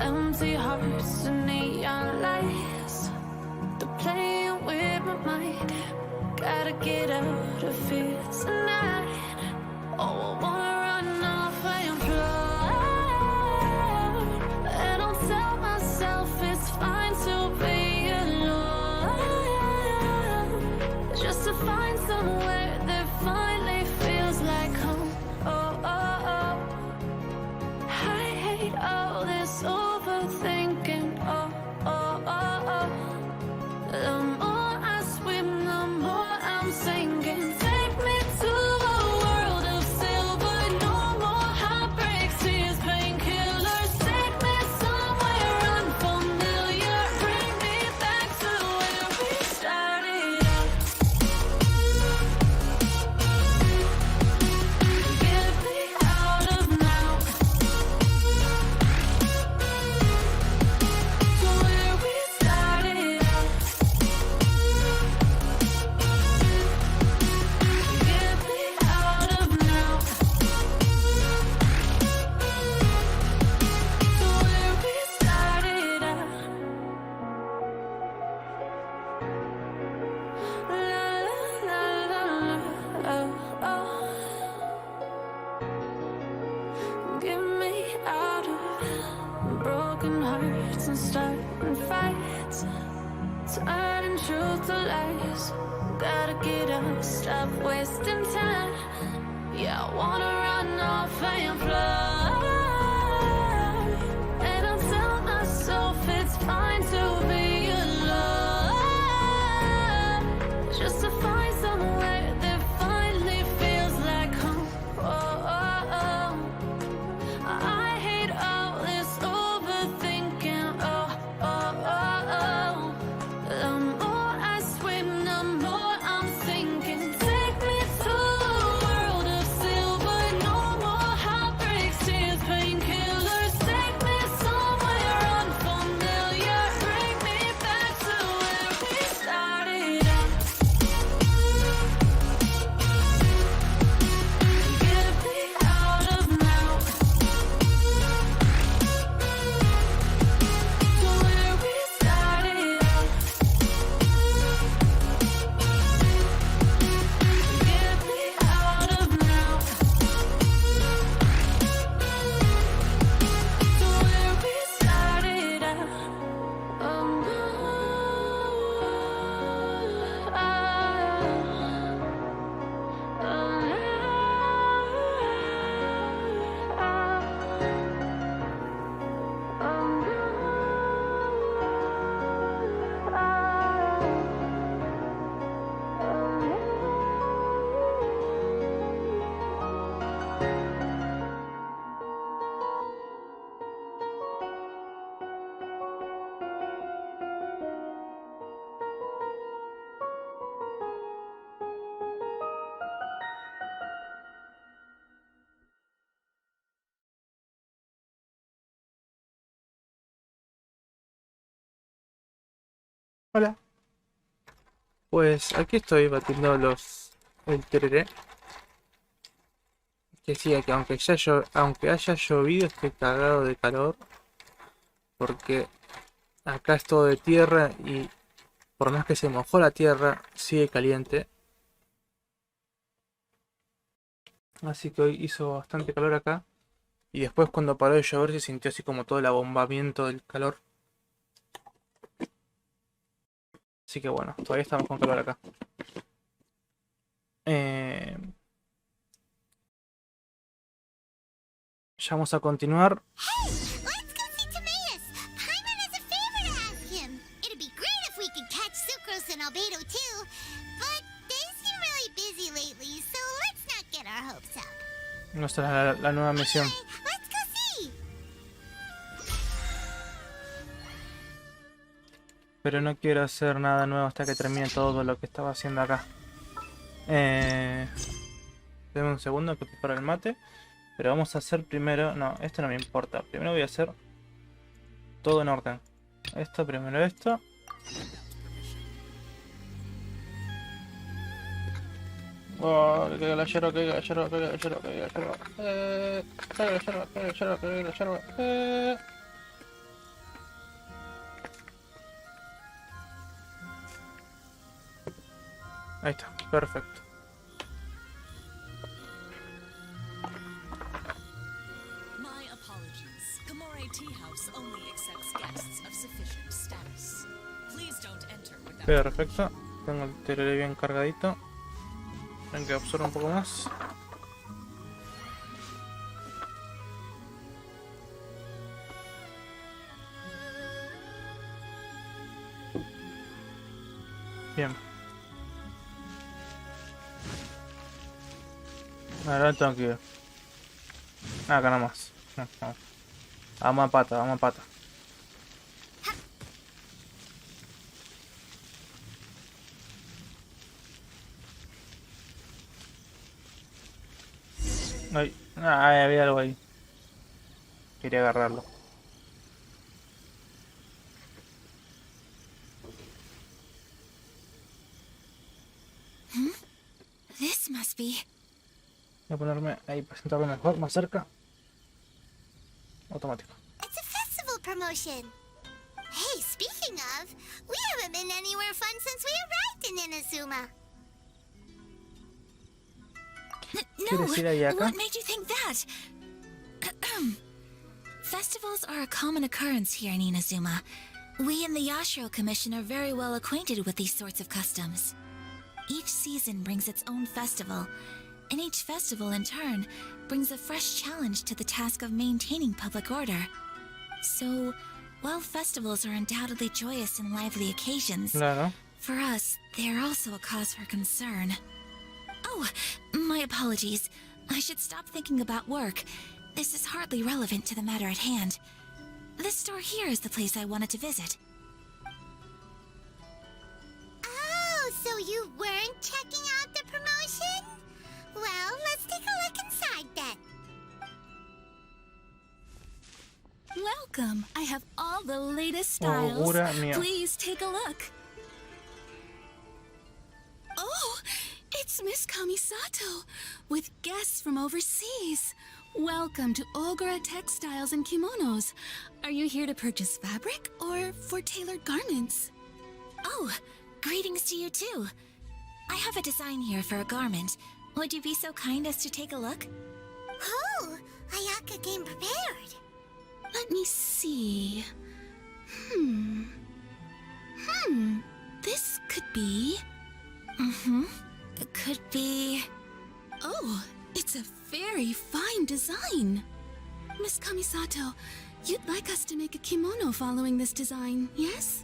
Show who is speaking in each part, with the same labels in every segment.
Speaker 1: empty hearts and neon lights. They're playing with my mind. Gotta get out of here tonight. Oh, I wanna run off and fly. And I'll tell myself it's fine to be alone, just to find somewhere that finally feels like home. Oh, oh, oh. I hate all this overthinking. Oh, oh, oh, oh. The more I swim, the more I'm sinking. Take me to a world of silver. No more heartbreaks, tears, painkillers. Take me somewhere unfamiliar. Bring me back to where we started out. Get me out of now. To where we started out. Get me out of now. To where we started out. La la la la, oh, oh. Get me out of broken hearts and starting fights, turning truth to lies. Gotta get up, stop wasting time. Yeah, I wanna run off and fly. And I'll tell myself it's fine to be alone, just to find somewhere that finally feels like home. Oh, oh, oh. I hate all this overthinking. Oh, oh, oh, oh. The more I swim, the more I'm sinking. Take me to a world of silver. No more heartbreaks, tears, painkillers. Take me somewhere unfamiliar. Bring me back to where we started out. Get me out of now. To where we started out. Get me out of now. To where we started out. Oh no.
Speaker 2: Hola. Pues aquí estoy batiendo el tereré. Que sí, que aunque haya llovido, estoy cagado de calor. Porque acá es todo de tierra y por más que se mojó la tierra, sigue caliente. Así que hoy hizo bastante calor acá. Y después cuando paró de llover se sintió así como todo el abombamiento del calor. Así que bueno, todavía estamos con calor acá. Ya vamos a continuar.
Speaker 3: Hey, let's go see Timaeus. Paimon has a favor to ask him. It'd be great if we could catch Sucrose and Albedo too, but they seem really busy lately, so let's not get our hopes up.
Speaker 2: Nuestra la nueva misión.
Speaker 3: Hey, let's go see.
Speaker 2: Pero no quiero hacer nada nuevo hasta que termine todo lo que estaba haciendo acá. Deme un segundo que preparo el mate. Pero vamos a hacer primero... No, esto no me importa. Primero voy a hacer todo en orden. Esto, primero esto. Oh, que la yerba, que la yerba, que la yerba, que la yerba. Que la yerba, que la yerba, que la yerba. Ahí está, perfecto.
Speaker 4: My apologies. Komore Tea House only accepts guests of sufficient status. Please don't enter without.
Speaker 2: Perfecto. Tengo el tereré bien cargadito. Ven que absorbe un poco más. Bien. Ahora tengo que ir. Acá nomás. Vamos a pata, vamos a pata. Ay, había algo ahí. Quería agarrarlo.
Speaker 3: This must be.
Speaker 2: Voy a ponerme ahí para sentarme mejor, más cerca. Automático.
Speaker 3: It's a festival promotion. Hey, speaking of, we haven't been anywhere fun since we arrived in Inazuma.
Speaker 2: ¿Quieres ir a Ayaka?
Speaker 5: What made you think that? Festivals are a common occurrence here in Inazuma. We in the Yashiro Commission are very well acquainted with these sorts of customs. Each season brings its own festival, and each festival in turn brings a fresh challenge to the task of maintaining public order. So, while festivals are undoubtedly joyous and lively occasions,
Speaker 2: Claro.
Speaker 5: for us, they are also a cause for concern. Oh, my apologies. I should stop thinking about work. This is hardly relevant to the matter at hand. This store here is the place I wanted to visit.
Speaker 3: Oh, so you weren't checking out the promotion? Well, let's take a look inside then.
Speaker 1: Welcome. I have all the latest styles.
Speaker 2: Ogura mía.
Speaker 1: Please take a look. Oh, it's Miss Kamisato with guests from overseas. Welcome to Ogura Textiles and Kimonos. Are you here to purchase fabric or for tailored garments?
Speaker 5: Oh, greetings to you too. I have a design here for a garment. Would you be so kind as to take a look?
Speaker 3: Oh, Ayaka came prepared.
Speaker 1: Let me see. This could be...
Speaker 5: It could be...
Speaker 1: Oh, it's a very fine design. Miss Kamisato, you'd like us to make a kimono following this design, yes?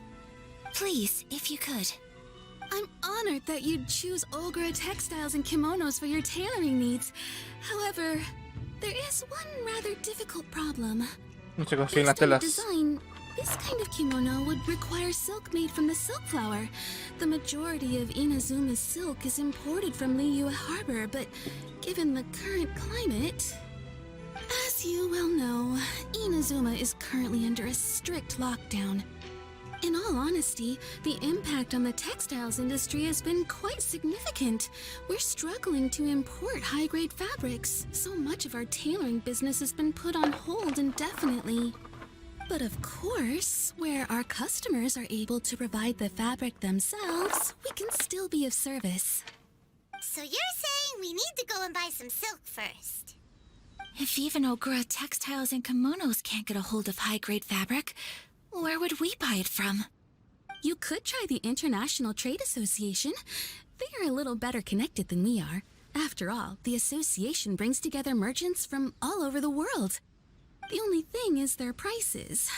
Speaker 5: Please, if you could.
Speaker 1: I'm honored that you'd choose Ogura Textiles and Kimonos for your tailoring needs. However, there is one rather difficult problem.
Speaker 2: No se consiguen las
Speaker 1: Based on the
Speaker 2: telas.
Speaker 1: design, this kind of kimono would require silk made from the silk flower. The majority of Inazuma's silk is imported from Liyue Harbor, but given the current climate... As you well know, Inazuma is currently under a strict lockdown. In all honesty, the impact on the textiles industry has been quite significant. We're struggling to import high-grade fabrics. So much of our tailoring business has been put on hold indefinitely. But of course, where our customers are able to provide the fabric themselves, we can still be of service.
Speaker 3: So you're saying we need to go and buy some silk first?
Speaker 5: If even Ogura Textiles and Kimonos can't get a hold of high-grade fabric, where would we buy it from?
Speaker 1: You could try the International Trade Association. They are a little better connected than we are. After all, the association brings together merchants from all over the world. The only thing is their prices.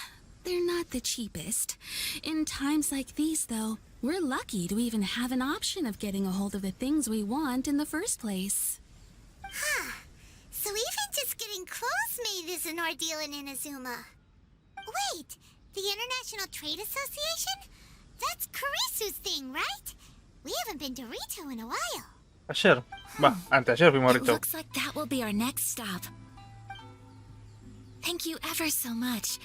Speaker 1: They're not the cheapest. In times like these, though, we're lucky to even have an option of getting a hold of the things we want in the first place.
Speaker 3: So even just getting clothes made is an ordeal in Inazuma. Wait, the International Trade Association? That's Kurisu's thing, right? We haven't been to Rito in a while.
Speaker 2: Ayer. Va, anteayer fuimos a
Speaker 5: It
Speaker 2: Rito.
Speaker 5: looks like that will be our next stop. Thank you ever so much.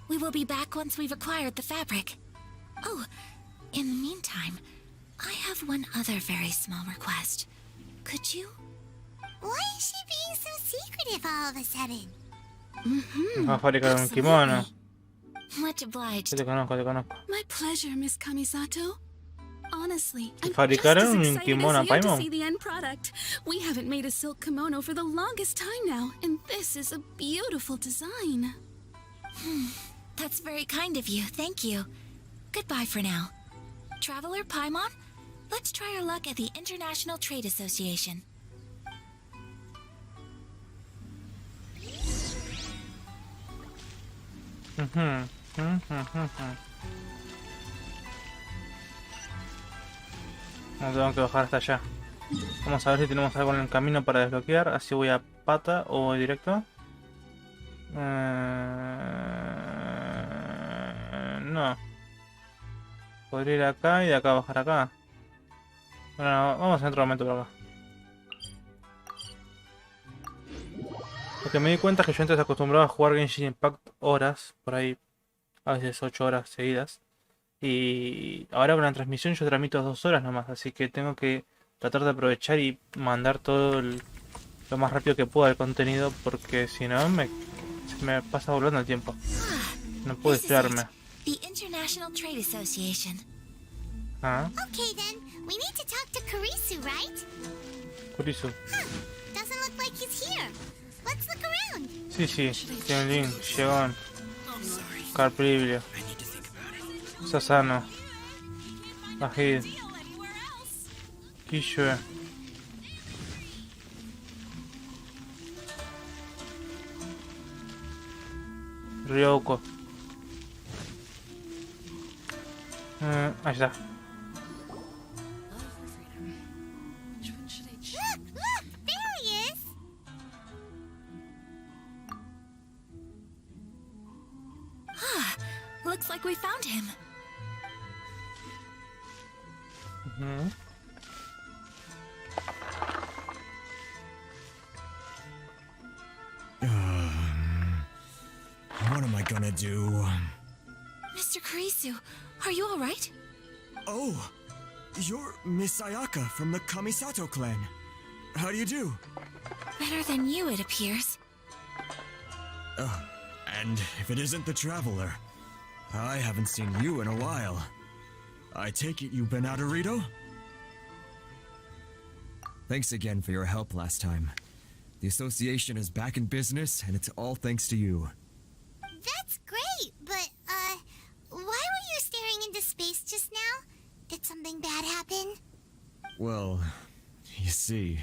Speaker 5: We will be back once we've acquired the fabric. Oh, in the meantime, I have one other very small request. Could you?
Speaker 3: Why is she being so secretive all of a sudden?
Speaker 2: Vamos a fabricar un kimono.
Speaker 5: Much obliged.
Speaker 2: Yo te conozco, te conozco.
Speaker 1: My pleasure, Miss Kamisato.
Speaker 6: Honestly, I'm just
Speaker 2: ¿Fabricaron
Speaker 6: as
Speaker 2: un
Speaker 6: excited
Speaker 2: kimono a
Speaker 6: as you to
Speaker 2: Paimon?
Speaker 6: see the end product. We haven't made a silk kimono for the longest time now, and this is a beautiful design.
Speaker 5: That's very kind of you, thank you. Goodbye for now. Traveler Paimon, let's try our luck at the International Trade Association.
Speaker 2: No tengo que bajar hasta allá. Vamos a ver si tenemos algo en el camino para desbloquear. Así voy a pata o voy directo. No. Podría ir acá y de acá bajar acá. Bueno, vamos en otro momento por acá. Lo que me di cuenta es que yo antes acostumbraba a jugar Genshin Impact horas, por ahí, a veces 8 horas seguidas. Y ahora con la transmisión yo transmito 2 horas nomás, así que tengo que tratar de aprovechar y mandar todo lo más rápido que pueda el contenido, porque si no se me pasa volando el tiempo. No puedo
Speaker 5: This is
Speaker 2: distraerme.
Speaker 5: it, the International Trade Association.
Speaker 2: Ah,
Speaker 3: Okay then, we need to talk to Kurisu, right?
Speaker 2: Kurisu.
Speaker 3: Doesn't look like he's here. Let's look around.
Speaker 2: Sí, tiene un link, Shegon, Carpriblio, Sasano, Bajid, Kishue. Ryoko. Ahí está.
Speaker 4: Which one should I choose?
Speaker 3: Look, there he is.
Speaker 5: Looks like we found him.
Speaker 7: What am I gonna do?
Speaker 5: Mr. Kurisu, are you alright?
Speaker 7: Oh, you're Miss Ayaka from the Kamisato clan. How do you do?
Speaker 5: Better than you, it appears.
Speaker 7: And if it isn't the Traveler, I haven't seen you in a while. I take it you've been out of Rito? Thanks again for your help last time. The association is back in business, and it's all thanks to you.
Speaker 3: That's great, but, why were you staring into space just now? Did something bad happen?
Speaker 7: Well, you see...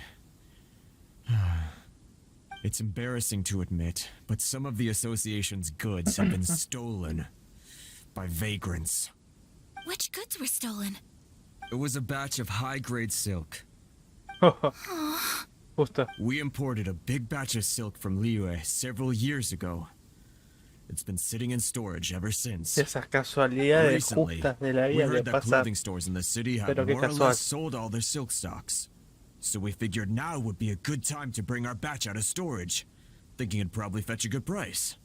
Speaker 7: It's embarrassing to admit, but some of the association's goods have been stolen by vagrants.
Speaker 5: Which goods were stolen?
Speaker 7: It was a batch of high-grade silk.
Speaker 2: Justo.
Speaker 7: We imported a big batch of silk from Liyue several years ago. It's been sitting in storage ever since.
Speaker 2: Esas casualidades
Speaker 7: Recently,
Speaker 2: justas de la
Speaker 7: we
Speaker 2: vida que
Speaker 7: heard that
Speaker 2: pasan.
Speaker 7: clothing stores in the city have
Speaker 2: Pero qué
Speaker 7: more or
Speaker 2: casual.
Speaker 7: less sold all their silk stocks. So we figured now would be a good time to bring our batch out of storage, thinking it'd probably fetch a good price.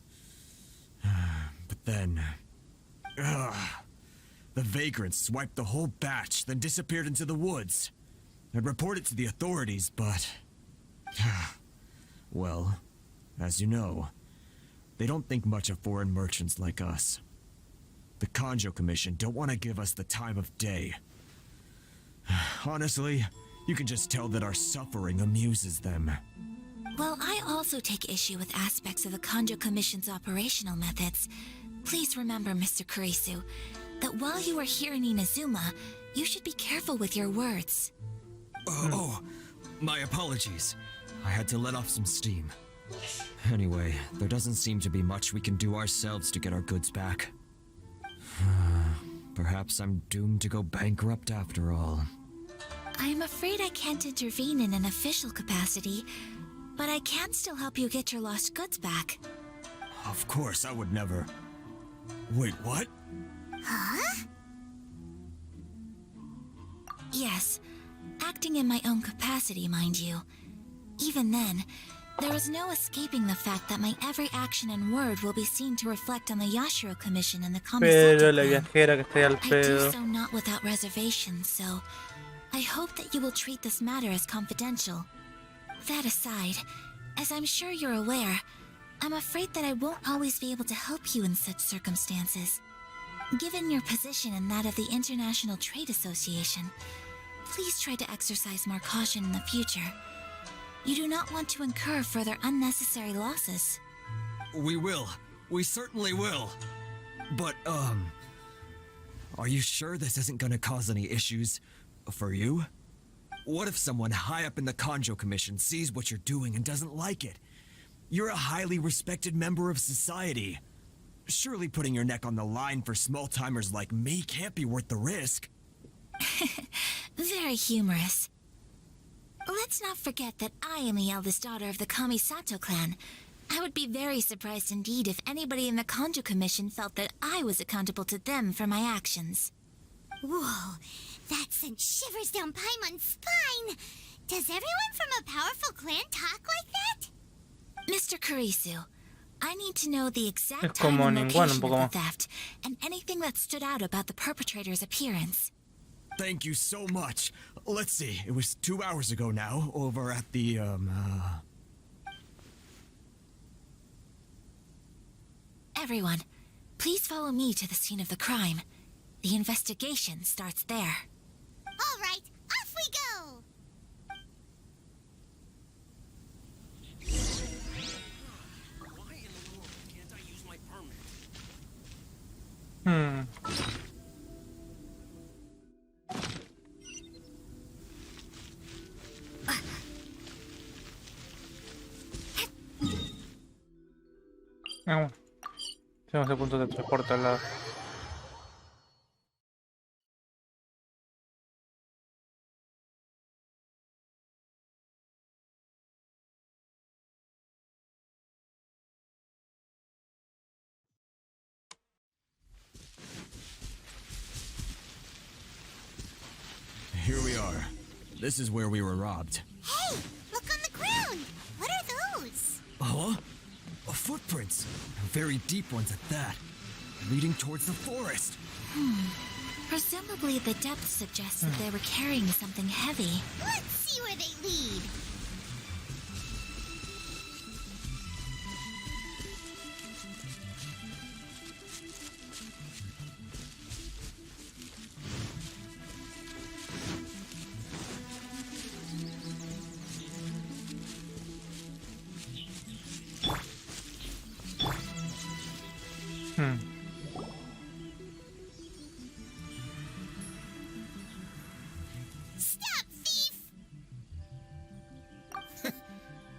Speaker 7: But then... the vagrants swiped the whole batch, then disappeared into the woods. I'd report it to the authorities, but... well, as you know, they don't think much of foreign merchants like us. The Kanjo Commission don't want to give us the time of day. Honestly, you can just tell that our suffering amuses them.
Speaker 5: Well, I also take issue with aspects of the Kanjo Commission's operational methods. Please remember, Mr. Kurisu, that while you are here in Inazuma, you should be careful with your words.
Speaker 7: My apologies. I had to let off some steam. Anyway, there doesn't seem to be much we can do ourselves to get our goods back. Perhaps I'm doomed to go bankrupt after all.
Speaker 5: I am afraid I can't intervene in an official capacity, but I can still help you get your lost goods back.
Speaker 7: Of course, I would never... Wait, what?
Speaker 5: Yes, acting in my own capacity, mind you. Even then, there is no escaping the fact that my every action and word will be seen to reflect on the Yashiro Commission and the
Speaker 2: Pero
Speaker 5: Kamisato
Speaker 2: la
Speaker 5: clan.
Speaker 2: viajera que está ahí al
Speaker 5: I do
Speaker 2: pedo.
Speaker 5: so not without reservation, so I hope that you will treat this matter as confidential. That aside, as I'm sure you're aware, I'm afraid that I won't always be able to help you in such circumstances. Given your position and that of the International Trade Association, please try to exercise more caution in the future. You do not want to incur further unnecessary losses.
Speaker 7: We will. We certainly will. But, are you sure this isn't gonna cause any issues for you? What if someone high up in the Kanjo Commission sees what you're doing and doesn't like it? You're a highly respected member of society. Surely putting your neck on the line for small-timers like me can't be worth the risk.
Speaker 5: Very humorous. Let's not forget that I am the eldest daughter of the Kamisato clan. I would be very surprised indeed if anybody in the Kanjo Commission felt that I was accountable to them for my actions.
Speaker 3: Whoa, that sent shivers down Paimon's spine. Does everyone from a powerful clan talk like that?
Speaker 5: Mr. Kurisu, I need to know the
Speaker 2: Es
Speaker 5: exact time
Speaker 2: como
Speaker 5: and
Speaker 2: ninguno, un
Speaker 5: location
Speaker 2: poco
Speaker 5: of
Speaker 2: más.
Speaker 5: the theft, and anything that stood out about the perpetrator's appearance.
Speaker 7: Thank you so much. Let's see, it was 2 hours ago now, over at the,
Speaker 5: Everyone, please follow me to the scene of the crime. The investigation starts there.
Speaker 3: All right, off we go.
Speaker 8: Why in the world can't I use my permit?
Speaker 2: Bueno. Tenemos el punto de transporte al lado.
Speaker 7: here we are. This is where we were robbed.
Speaker 3: Hey, look on the ground. What are those?
Speaker 7: Huh? Footprints. Very deep ones at that. Leading towards the forest.
Speaker 5: Presumably the depth suggests that they were carrying something heavy.
Speaker 3: Let's see where they lead. Stop, thief!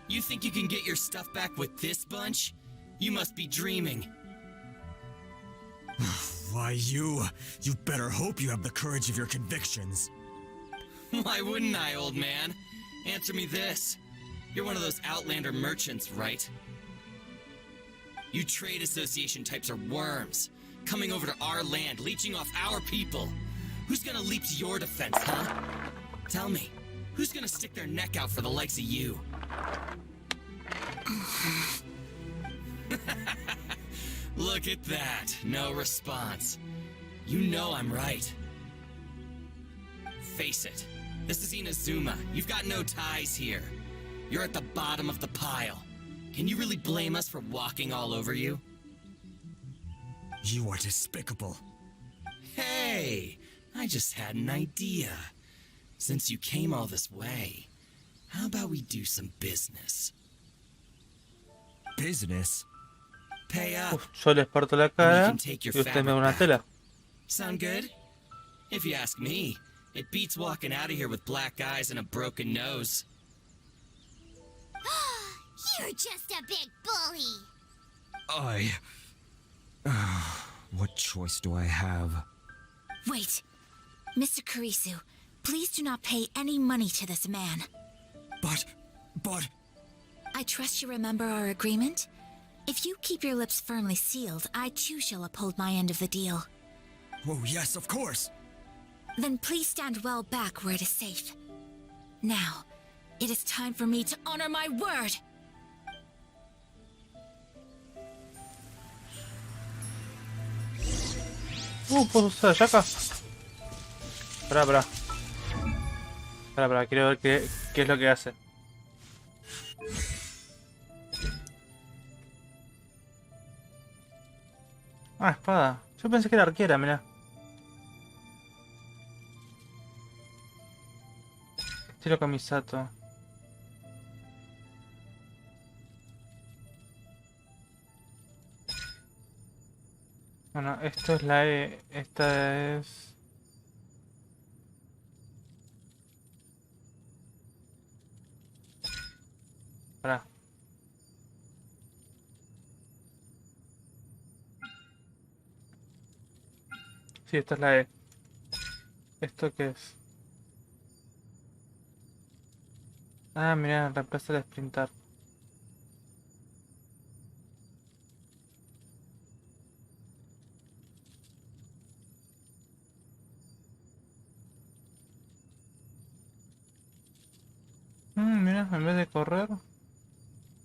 Speaker 8: You think you can get your stuff back with this bunch? You must be dreaming.
Speaker 7: Why, you better hope you have the courage of your convictions.
Speaker 8: Why wouldn't I, old man? Answer me this. You're one of those Outlander merchants, right? You trade association types are worms, coming over to our land, leeching off our people. Who's gonna leap to your defense, huh? Tell me, who's gonna stick their neck out for the likes of you? Look at that, no response. You know I'm right. Face it, this is Inazuma. You've got no ties here. You're at the bottom of the pile. Can you really blame us for walking all over you?
Speaker 7: You are despicable.
Speaker 8: Hey, I just had an idea. Since you came all this way, how about we do some business?
Speaker 7: Business?
Speaker 8: Pay up.
Speaker 2: Uf, yo les parto la cara y usted me da una tela.
Speaker 8: Sound good? If you ask me, it beats walking out of here with black eyes and a broken nose.
Speaker 3: You're just a big bully.
Speaker 7: What choice do I have?
Speaker 5: Wait. Mr. Kurisu, please do not pay any money to this man.
Speaker 7: But...
Speaker 5: I trust you remember our agreement? If you keep your lips firmly sealed, I too shall uphold my end of the deal.
Speaker 7: Oh, yes, of course.
Speaker 5: Then please stand well back where it is safe. Now, it is time for me to honor my word!
Speaker 2: ¿Puedo usar Ayaka? Espera, quiero ver qué es lo que hace. Ah, espada. Yo pensé que era arquera, mirá. Estilo Kamisato. Bueno, esto es la E. Esta es... Pará. Sí, esta es la E. ¿Esto qué es? Ah, mira, reemplaza el sprintar. Mira, en vez de correr,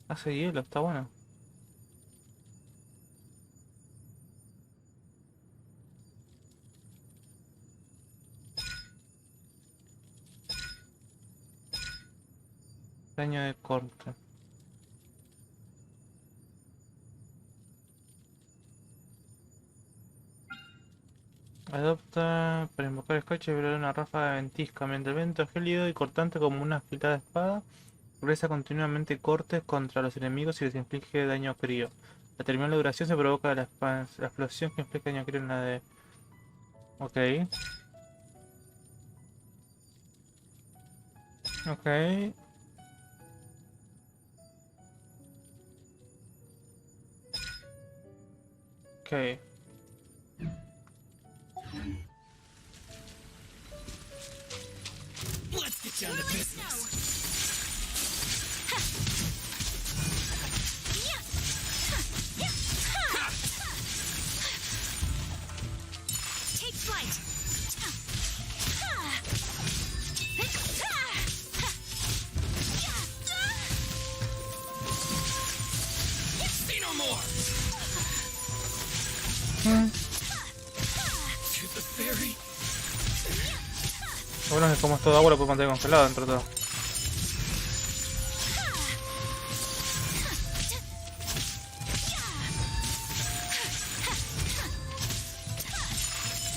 Speaker 2: hace hielo, está bueno. Daño de corte. Adopta para invocar el coche y liberar una ráfaga de ventisca. Mientras el viento es gélido y cortante como una afilada espada, realiza continuamente cortes contra los enemigos y les inflige daño crío. Al terminar la duración se provoca la explosión que inflige daño crío en la de... Ok. Ok. Ok.
Speaker 8: Let's get down to business.
Speaker 5: Take flight.
Speaker 8: Say no more. To the ferry.
Speaker 2: Lo bueno es que como es todo agua lo puedo mantener congelado dentro de todo.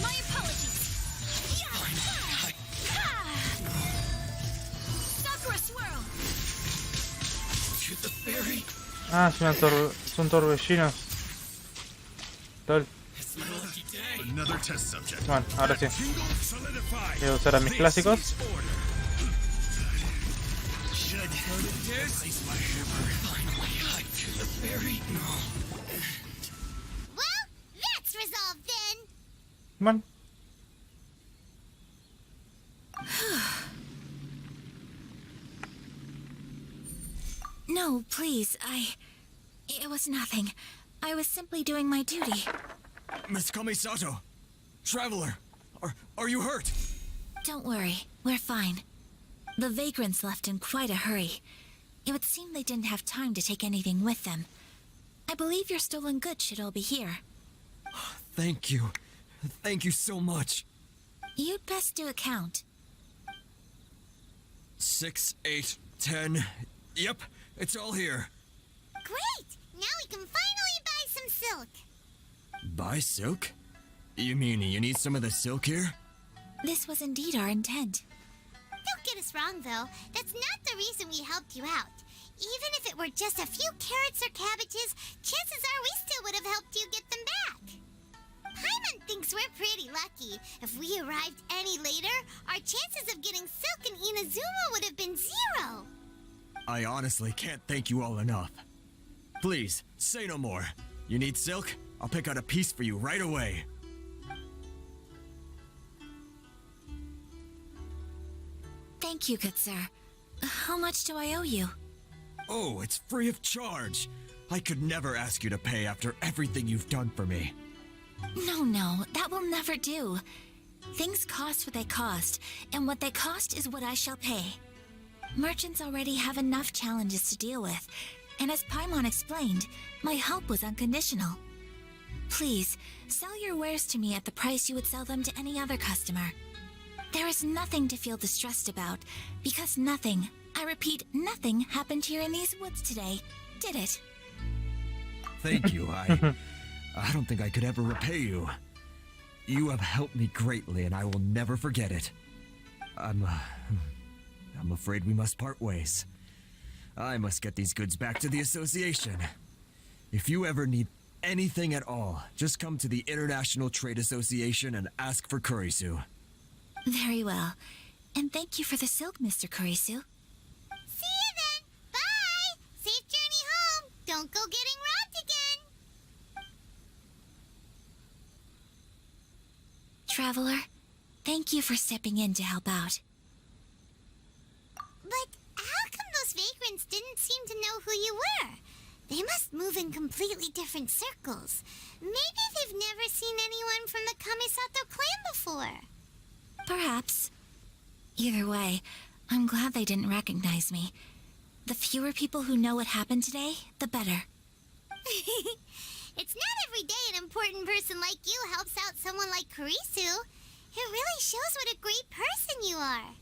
Speaker 5: My apologies. Sakura swirl.
Speaker 8: To the ferry.
Speaker 2: Ah, son torbellinos. LOL.
Speaker 8: It's my lucky day.
Speaker 9: Another test subject.
Speaker 2: Bueno, ahora sí.
Speaker 9: Solidified.
Speaker 2: Voy a usar a mis clásicos.
Speaker 9: Should place my hammer.
Speaker 8: Finally, to the ferry.
Speaker 3: Well, that's resolved then.
Speaker 2: Bueno.
Speaker 5: No, please, It was nothing. I was simply doing my duty.
Speaker 7: Miss Kamisato, traveler, are you hurt?
Speaker 5: Don't worry, we're fine. The vagrants left in quite a hurry. It would seem they didn't have time to take anything with them. I believe your stolen goods should all be here.
Speaker 7: Thank you. Thank you so much.
Speaker 5: You'd best do a count.
Speaker 7: 6, 8, 10. Yep, it's all here.
Speaker 3: Great! Now we can finally buy some silk.
Speaker 7: Buy silk? You mean you need some of the silk here?
Speaker 5: This was indeed our intent.
Speaker 3: Don't get us wrong, though. That's not the reason we helped you out. Even if it were just a few carrots or cabbages, chances are we still would have helped you get them back. Paimon thinks we're pretty lucky. If we arrived any later, our chances of getting silk in Inazuma would have been 0.
Speaker 7: I honestly can't thank you all enough. Please, say no more. You need silk? I'll pick out a piece for you right away.
Speaker 5: Thank you, good sir. How much do I owe you?
Speaker 7: Oh, it's free of charge. I could never ask you to pay after everything you've done for me.
Speaker 5: No, that will never do. Things cost what they cost, and what they cost is what I shall pay. Merchants already have enough challenges to deal with, and as Paimon explained, my help was unconditional. Please, sell your wares to me at the price you would sell them to any other customer. There is nothing to feel distressed about, because nothing, I repeat, nothing happened here in these woods today, did it?
Speaker 7: Thank you. I don't think I could ever repay you. You have helped me greatly, and I will never forget it. I'm afraid we must part ways. I must get these goods back to the association. If you ever need anything at all, just come to the International Trade Association and ask for Kurisu.
Speaker 5: Very well. And thank you for the silk, Mr. Kurisu.
Speaker 3: See you then. Bye. Safe journey home. Don't go getting robbed again.
Speaker 5: Traveler, thank you for stepping in to help out.
Speaker 3: But how come those vagrants didn't seem to know who you were? They must move in completely different circles. Maybe they've never seen anyone from the Kamisato clan before.
Speaker 5: Perhaps. Either way, I'm glad they didn't recognize me. The fewer people who know what happened today, the better.
Speaker 3: It's not every day an important person like you helps out someone like Kurisu. It really shows what a great person you are.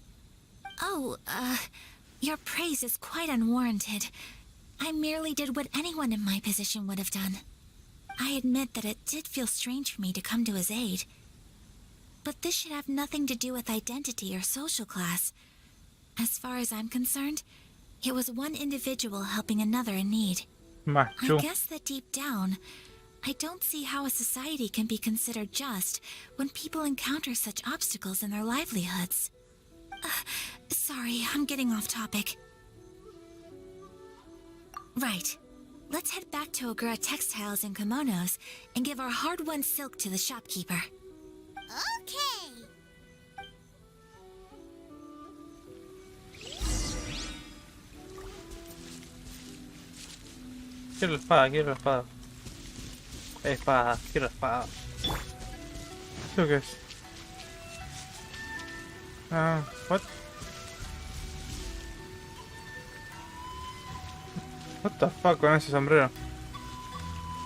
Speaker 5: Oh, your praise is quite unwarranted. I merely did what anyone in my position would have done. I admit that it did feel strange for me to come to his aid. But this should have nothing to do with identity or social class. As far as I'm concerned, it was one individual helping another in need. I
Speaker 2: Macho.
Speaker 5: guess that deep down, I don't see how a society can be considered just when people encounter such obstacles in their livelihoods. Sorry, I'm getting off topic. Right. Let's head back to Ogura Textiles and Kimonos and give our hard-won silk to the shopkeeper.
Speaker 3: Okay.
Speaker 2: Quiero la espada, quiero la espada. Espada, quiero la espada. ¿Esto qué es? Ah, what? What the fuck con ese sombrero?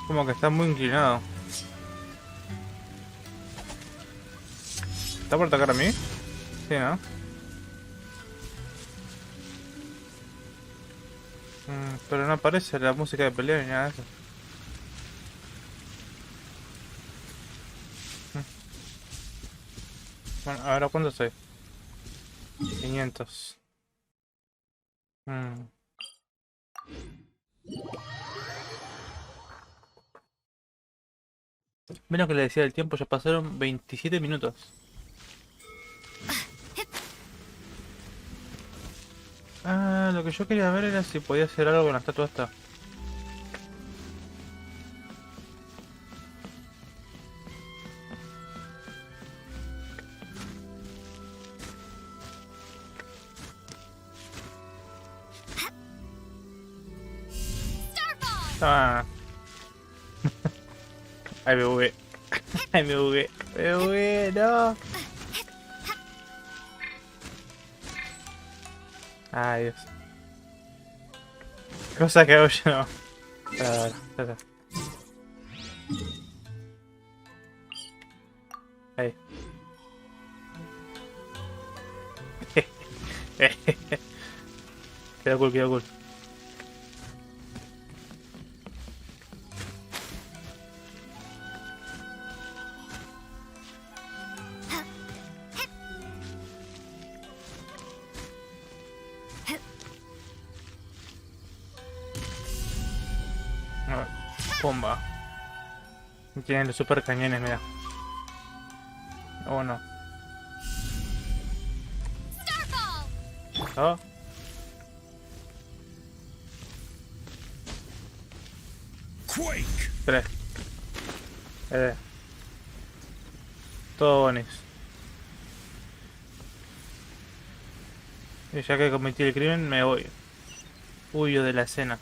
Speaker 2: Como que está muy inclinado. ¿Está por atacar a mí? Sí, ¿no? Pero no aparece la música de pelea ni nada de eso. Bueno, ahora ¿cuánto soy? 500. Menos que le decía el tiempo, ya pasaron 27 minutos. Ah, lo que yo quería ver era si podía hacer algo con la estatua esta. Ah. Ay, me bugué. Ay, me bugué. Me bugué, no. Ay, Dios. Cosa que hago yo no. Espera. Ahí. Queda cool, queda cool. Bomba. Tienen los super cañones, mira. Oh no. Oh.
Speaker 9: Quake!
Speaker 2: 3. Todo bonis. Y ya que cometí el crimen, me voy. Huyo de la escena.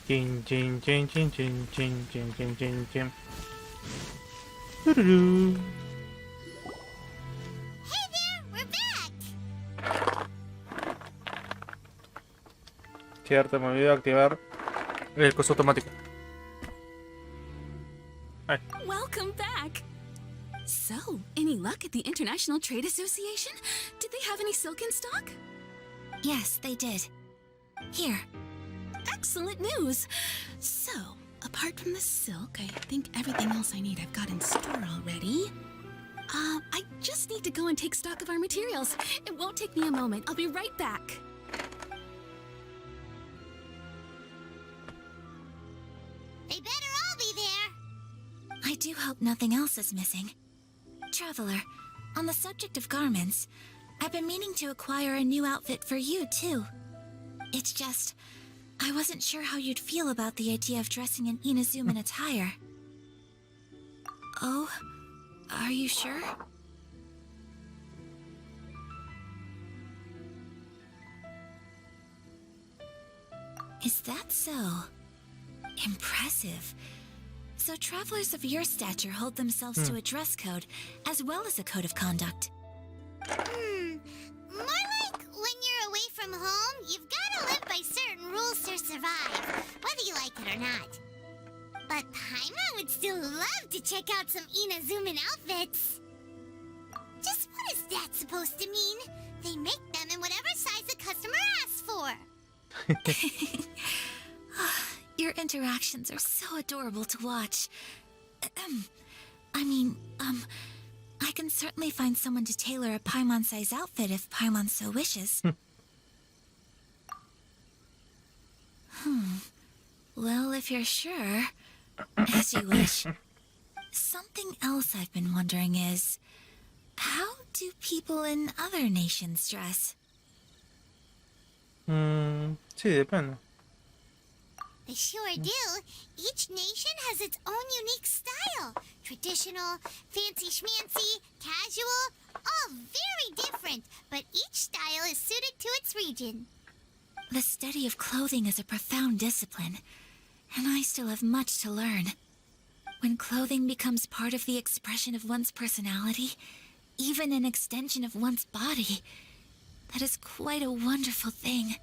Speaker 2: Chin chin chin chin chin chin chin chin chin chin. Tururú.
Speaker 3: Hey there, we're back.
Speaker 2: Cierto, me olvidé activar el coso automático. Ay.
Speaker 6: Welcome back. So, any luck at the International Trade Association? Did they have any silk in stock?
Speaker 5: Yes, they did. Here.
Speaker 6: Excellent news. So, apart from the silk, I think everything else I need I've got in store already. I just need to go and take stock of our materials. It won't take me a moment. I'll be right back.
Speaker 3: They better all be there.
Speaker 5: I do hope nothing else is missing. Traveler, on the subject of garments, I've been meaning to acquire a new outfit for you, too. It's just, I wasn't sure how you'd feel about the idea of dressing in Inazuman attire. Oh, are you sure? Is that so? Impressive. So travelers of your stature hold themselves to a dress code, as well as a code of conduct.
Speaker 3: More like when you're away from home, you've got to live by certain rules to survive, whether you like it or not. But Paimon would still love to check out some Inazuman outfits. Just what is that supposed to mean? They make them in whatever size the customer asks for.
Speaker 5: Your interactions are so adorable to watch. I can certainly find someone to tailor a Paimon-size outfit if Paimon so wishes. Well, if you're sure, as you wish. Something else I've been wondering is, how do people in other nations dress?
Speaker 2: Sí, depende.
Speaker 3: They sure do. Each nation has its own unique style. Traditional, fancy schmancy, casual, all very different, but each style is suited to its region.
Speaker 5: The study of clothing is a profound discipline, and I still have much to learn. When clothing becomes part of the expression of one's personality, even an extension of one's body, that is quite a wonderful thing.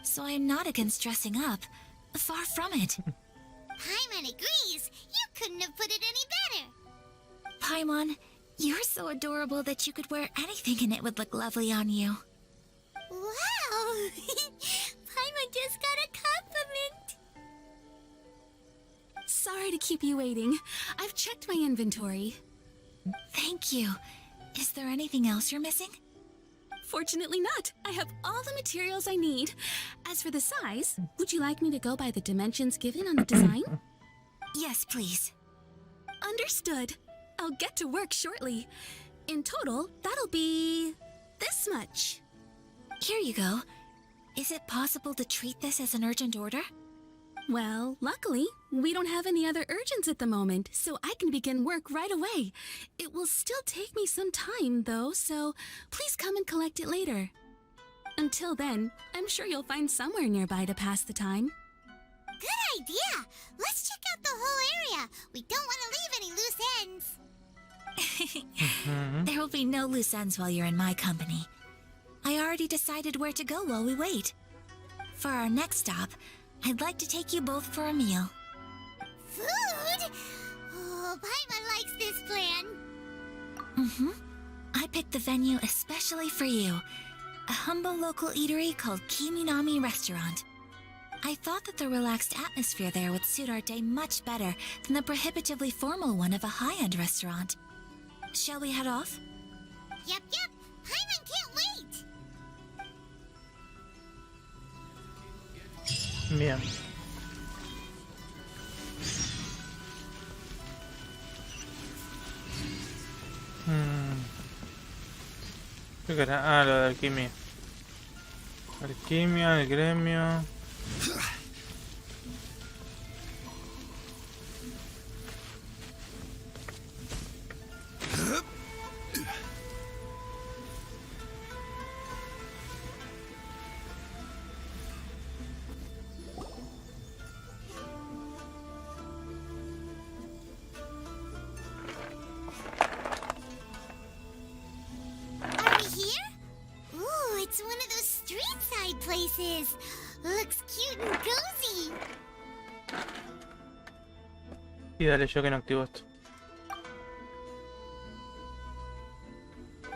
Speaker 5: So I am not against dressing up. Far from it.
Speaker 3: Paimon agrees. You couldn't have put it any better.
Speaker 5: Paimon, you're so adorable that you could wear anything and it would look lovely on you.
Speaker 3: Wow! Paimon just got a compliment.
Speaker 6: Sorry to keep you waiting. I've checked my inventory.
Speaker 5: Thank you. Is there anything else you're missing?
Speaker 6: Fortunately not. I have all the materials I need. As for the size, would you like me to go by the dimensions given on the design?
Speaker 5: Yes, please.
Speaker 6: Understood. I'll get to work shortly. In total, that'll be this much.
Speaker 5: Here you go. Is it possible to treat this as an urgent order?
Speaker 6: Well, luckily, we don't have any other urgents at the moment, so I can begin work right away. It will still take me some time, though, so please come and collect it later. Until then, I'm sure you'll find somewhere nearby to pass the time.
Speaker 3: Good idea. Let's check out the whole area. We don't want to leave any loose ends.
Speaker 5: There will be no loose ends while you're in my company. I already decided where to go while we wait. For our next stop, I'd like to take you both for a meal.
Speaker 3: Food? Oh, Paimon likes this plan.
Speaker 5: I picked the venue especially for you. A humble local eatery called Kiminami Restaurant. I thought that the relaxed atmosphere there would suit our day much better than the prohibitively formal one of a high-end restaurant. Shall we head off?
Speaker 3: Yep. Paimon can't wait.
Speaker 2: Bien. ¿Qué era? Ah, lo de alquimia. Alquimia, el gremio.
Speaker 3: Are we here? Ooh, it's one of those street-side places. Looks cute and cozy.
Speaker 2: Y dale, yo que no activo esto.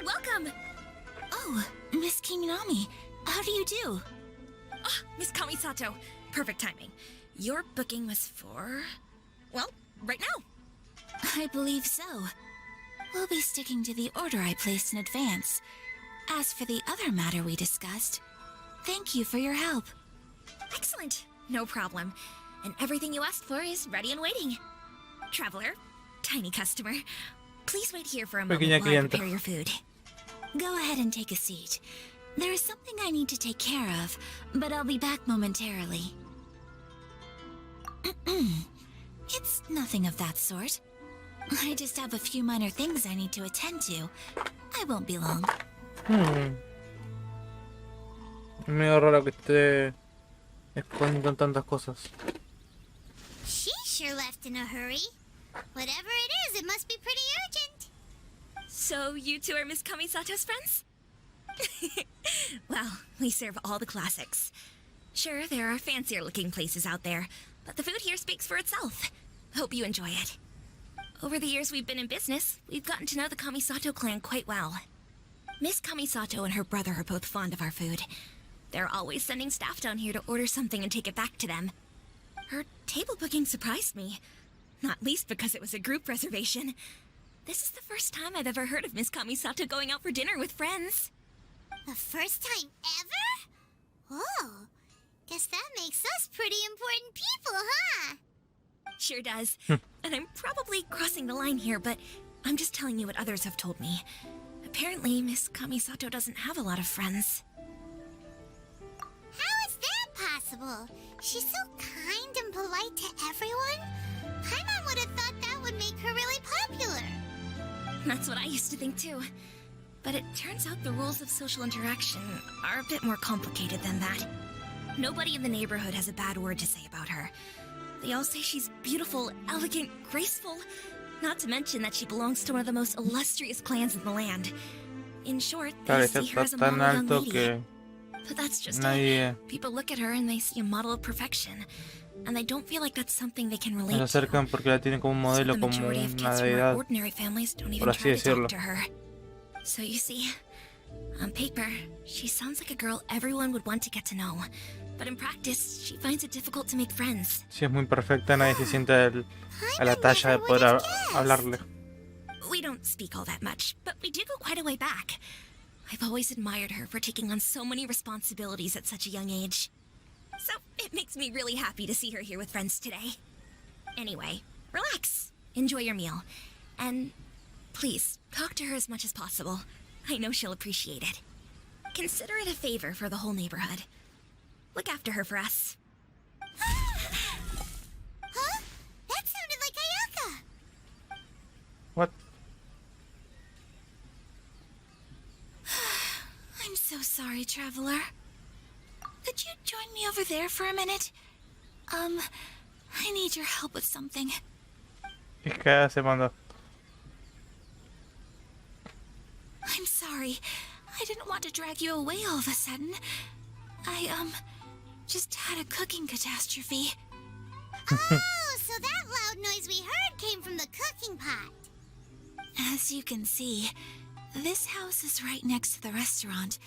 Speaker 5: Welcome! Oh, Miss Kiminami, how do you do?
Speaker 10: Miss Kamisato, perfect timing.
Speaker 5: Your booking was for... well, right now. I believe so. We'll be sticking to the order I placed in advance. As for the other matter we discussed, thank you for your help. Excellent. No problem. And everything you asked for is ready and waiting. Traveler, tiny customer, please wait here for a moment while I prepare your food. Go ahead and take a seat. There is something I need to take care of, but I'll be back momentarily. It's nothing of that sort. I just have a few minor things I need to attend to. I won't be long.
Speaker 2: Medio raro que esté escondiendo tantas cosas.
Speaker 3: She sure left in a hurry. Whatever it is, it must be pretty urgent.
Speaker 5: So you two are Miss Kamisato's friends? Well, we serve all the classics. Sure, there are fancier looking places out there, but the food here speaks for itself. Hope you enjoy it. Over the years we've been in business, we've gotten to know the Kamisato clan quite well. Miss Kamisato and her brother are both fond of our food. They're always sending staff down here to order something and take it back to them. Her table booking surprised me, not least because it was a group reservation. This is the first time I've ever heard of Miss Kamisato going out for dinner with friends.
Speaker 3: The first time ever? Whoa. Guess that makes us pretty important people, huh?
Speaker 5: Sure does. And I'm probably crossing the line here, but I'm just telling you what others have told me. Apparently, Miss Kamisato doesn't have a lot of friends.
Speaker 3: How is that possible? She's so kind and polite to everyone. Paimon would have thought that would make her really popular.
Speaker 5: That's what I used to think too. But it turns out the rules of social interaction are a bit more complicated than that. Nobody in the neighborhood has a bad word to say about her. They all say she's beautiful, elegant, graceful. Not to mention that she belongs to one of the most illustrious clans in the land. In short, they see her as a model young lady. But that's just it. People look at her and they see a model of perfection. And they don't feel like that's something they can relate to.
Speaker 2: Se acercan porque la tienen como un modelo, como una deidad,
Speaker 5: ordinary families don't even
Speaker 2: por así
Speaker 5: try to
Speaker 2: decirlo.
Speaker 5: talk to her. So you see, on paper, she sounds like a girl everyone would want to get to know. But in practice, she finds it difficult to make friends.
Speaker 2: Si es muy perfecta, nadie se siente a la talla de poder hablarle.
Speaker 5: We don't speak all that much, but we do go quite a way back. I've always admired her for taking on so many responsibilities at such a young age. So it makes me really happy to see her here with friends today. Anyway, relax, enjoy your meal, and please talk to her as much as possible. I know she'll appreciate it. Consider it a favor for the whole neighborhood. Look after her for us.
Speaker 3: Huh? That sounded like Ayaka.
Speaker 2: What?
Speaker 5: I'm so sorry, traveler. Could you join me over there for a minute? I need your help with something.
Speaker 2: Es que se mandó.
Speaker 5: I'm sorry. I didn't want to drag you away all of a sudden. I, just had a cooking catastrophe.
Speaker 3: Oh, so that loud noise we heard came from the cooking pot.
Speaker 5: As you can see, this house is right next to the restaurant.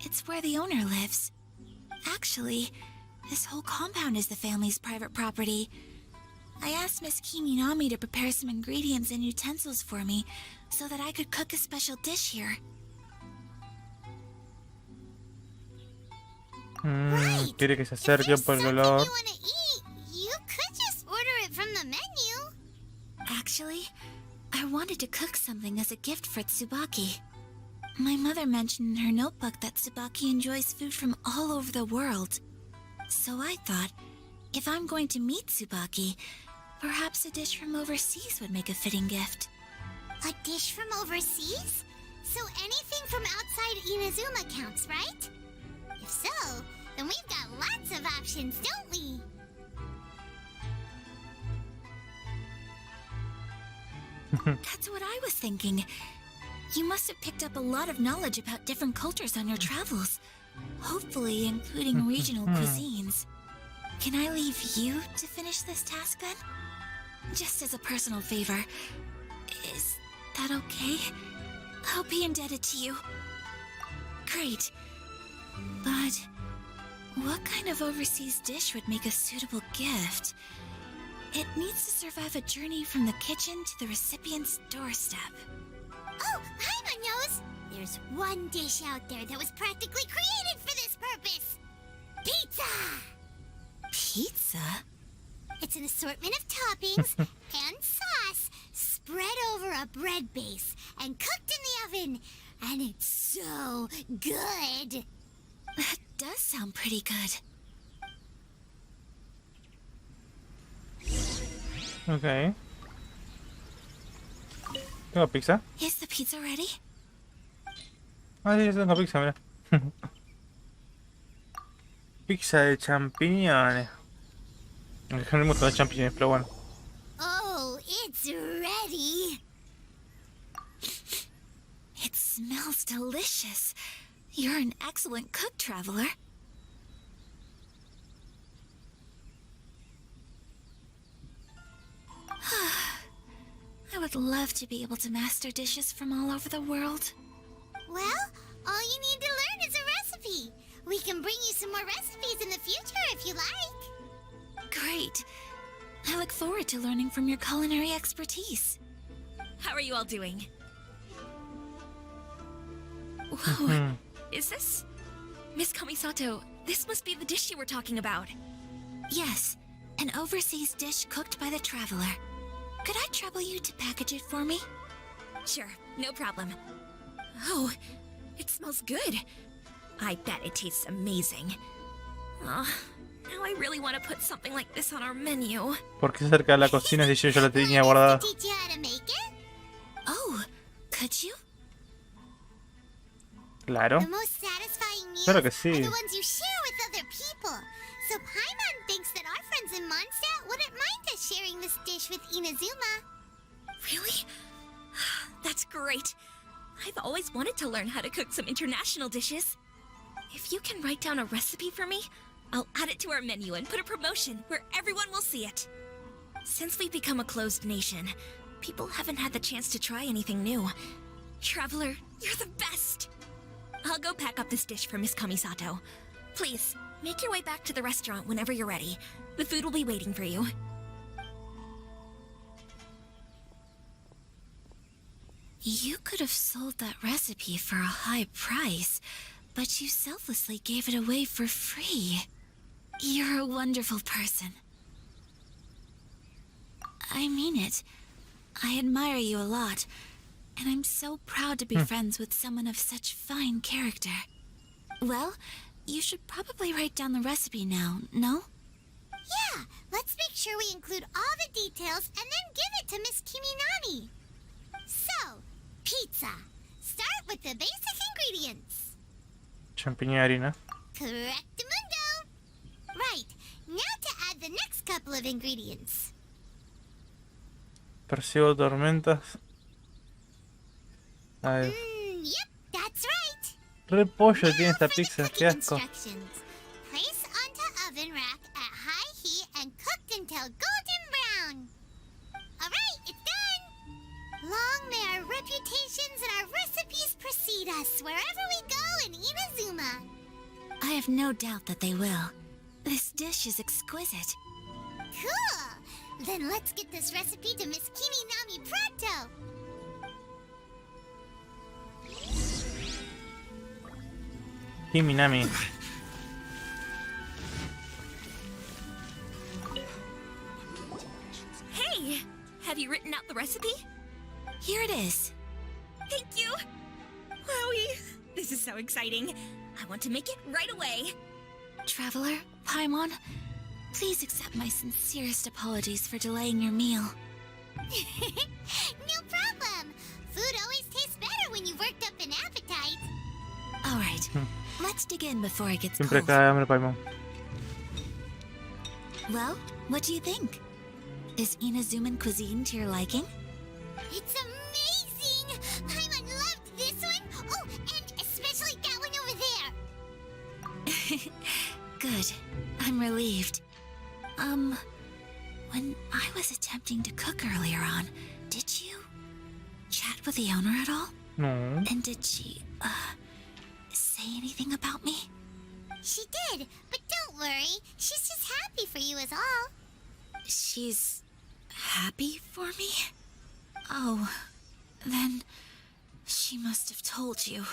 Speaker 5: It's where the owner lives. Actually, this whole compound is the family's private property. I asked Miss Kiminami to prepare some ingredients and utensils for me so that I could cook a special dish here.
Speaker 2: Quiere que se acerque por el olor.
Speaker 3: If you want to eat, you could just order it from the menu.
Speaker 5: Actually, I wanted to cook something as a gift for Tsubaki. My mother mentioned in her notebook that Tsubaki enjoys food from all over the world. So I thought, if I'm going to meet Tsubaki, perhaps a dish from overseas would make a fitting gift.
Speaker 3: A dish from overseas? So anything from outside Inazuma counts, right? If so, then we've got lots of options, don't we?
Speaker 5: That's what I was thinking. You must have picked up a lot of knowledge about different cultures on your travels, hopefully including regional cuisines. Can I leave you to finish this task then? Just as a personal favor. Is that okay? I'll be indebted to you. Great. But What kind of overseas dish would make a suitable gift? It needs to survive a journey from the kitchen to the recipient's doorstep.
Speaker 3: Oh, Paimon knows! There's one dish out there that was practically created for this purpose! Pizza!
Speaker 5: Pizza?
Speaker 3: It's an assortment of toppings and sauce spread over a bread base and cooked in the oven. And it's so good!
Speaker 5: That does sound pretty good.
Speaker 2: Ok. ¿Tengo pizza?
Speaker 5: Is the pizza ready?
Speaker 2: Ah, sí, tengo pizza, mira. Pizza de champiñones. Aunque no me gustan los champiñones, pero bueno.
Speaker 3: Oh, it's ready!
Speaker 5: It smells delicious. You're an excellent cook, traveler. I would love to be able to master dishes from all over the world.
Speaker 3: Well, all you need to learn is a recipe. We can bring you some more recipes in the future if you like.
Speaker 5: Great. I look forward to learning from your culinary expertise.
Speaker 10: How are you all doing? Whoa, is this... Miss Kamisato, this must be the dish you were talking about.
Speaker 5: Yes, an overseas dish cooked by the traveler. Could I trouble you to package it for me?
Speaker 10: Sure, no problem. Oh, it smells good. I bet it tastes amazing. Oh, now I really want to put something like this on our menu.
Speaker 2: ¿Por qué cerca de la cocina si yo ya la tenía
Speaker 3: Want
Speaker 2: guardada?
Speaker 3: us to teach you how to make it?
Speaker 5: Oh, could you?
Speaker 2: Claro.
Speaker 3: The most satisfying meals
Speaker 2: Claro que sí.
Speaker 3: are the ones you share with other people. So Paimon thinks that our friends in Mondstadt wouldn't mind us sharing this dish with Inazuma.
Speaker 10: Really? That's great. I've always wanted to learn how to cook some international dishes. If you can write down a recipe for me, I'll add it to our menu and put a promotion where everyone will see it. Since we've become a closed nation, people haven't had the chance to try anything new. Traveler, you're the best! I'll go pack up this dish for Miss Kamisato. Please, make your way back to the restaurant whenever you're ready. The food will be waiting for you.
Speaker 5: You could have sold that recipe for a high price, but you selflessly gave it away for free. You're a wonderful person. I mean it. I admire you a lot, and I'm so proud to be friends with someone of such fine character. Well, you should probably write down the recipe now, no?
Speaker 3: Yeah, let's make sure we include all the details and then give it to Miss Kiminami. So, pizza. Start with the basic ingredients.
Speaker 2: Champiñón y harina.
Speaker 3: Correctamundo. Right, now to add the next couple of ingredients.
Speaker 2: Percibo tormentas. A ver.
Speaker 3: Yep, that's right.
Speaker 2: Repollo tiene esta
Speaker 3: Now for the
Speaker 2: pizza,
Speaker 3: cooking
Speaker 2: qué asco.
Speaker 3: instructions. Place onto oven rack at high heat and cooked until golden brown. Alright, it's done! Long may our reputations and our recipes precede us wherever we go in Inazuma.
Speaker 5: I have no doubt that they will. This dish is exquisite.
Speaker 3: Cool! Then let's get this recipe to Miss Kiminami pronto!
Speaker 2: Kiminami.
Speaker 10: Hey! Have you written out the recipe?
Speaker 5: Here it is.
Speaker 10: Thank you! Wowie! This is so exciting. I want to make it right away.
Speaker 5: Traveler, Paimon, please accept my sincerest apologies for delaying your meal.
Speaker 3: No problem! Food always tastes better when you've worked up an appetite.
Speaker 5: All right, let's dig in before it gets
Speaker 2: Siempre
Speaker 5: cold.
Speaker 2: cae hambre, Paimon.
Speaker 5: Well, what do you think? Is Inazuman cuisine to your liking?
Speaker 3: It's amazing! Paimon loved this one! Oh, and especially that one over there!
Speaker 5: Good. I'm relieved. When I was attempting to cook earlier on, did you chat with the owner at all?
Speaker 2: No.
Speaker 5: And did she, say anything about me?
Speaker 3: She did, but Don't worry. She's just happy for you is all.
Speaker 5: She's happy for me? Oh, then she must have told you.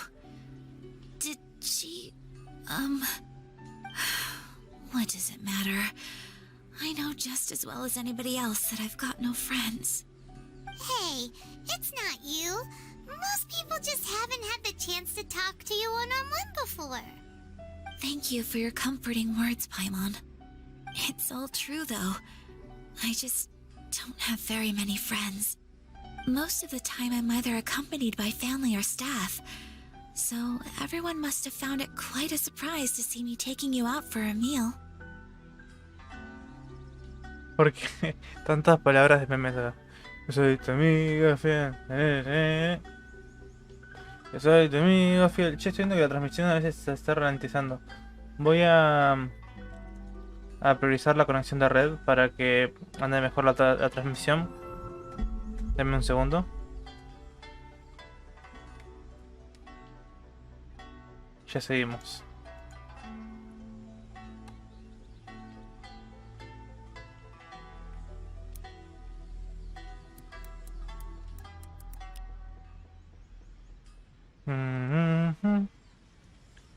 Speaker 5: Did she, what does it matter? I know just as well as anybody else that I've got no friends.
Speaker 3: Hey, it's not you. Most people just haven't had the chance to talk to you one-on-one before.
Speaker 5: Thank you for your comforting words, Paimon. It's all true, though. I just don't have very many friends. Most of the time I'm either accompanied by family or staff, so everyone must have found it quite a surprise to see me taking you out for a meal.
Speaker 2: Porque tantas palabras de memes acá. Yo soy tu amigo fiel. Yo soy tu amigo fiel. Che, estoy viendo que la transmisión a veces se está ralentizando. Voy a priorizar la conexión de red para que ande mejor la transmisión. Denme un segundo. Ya seguimos.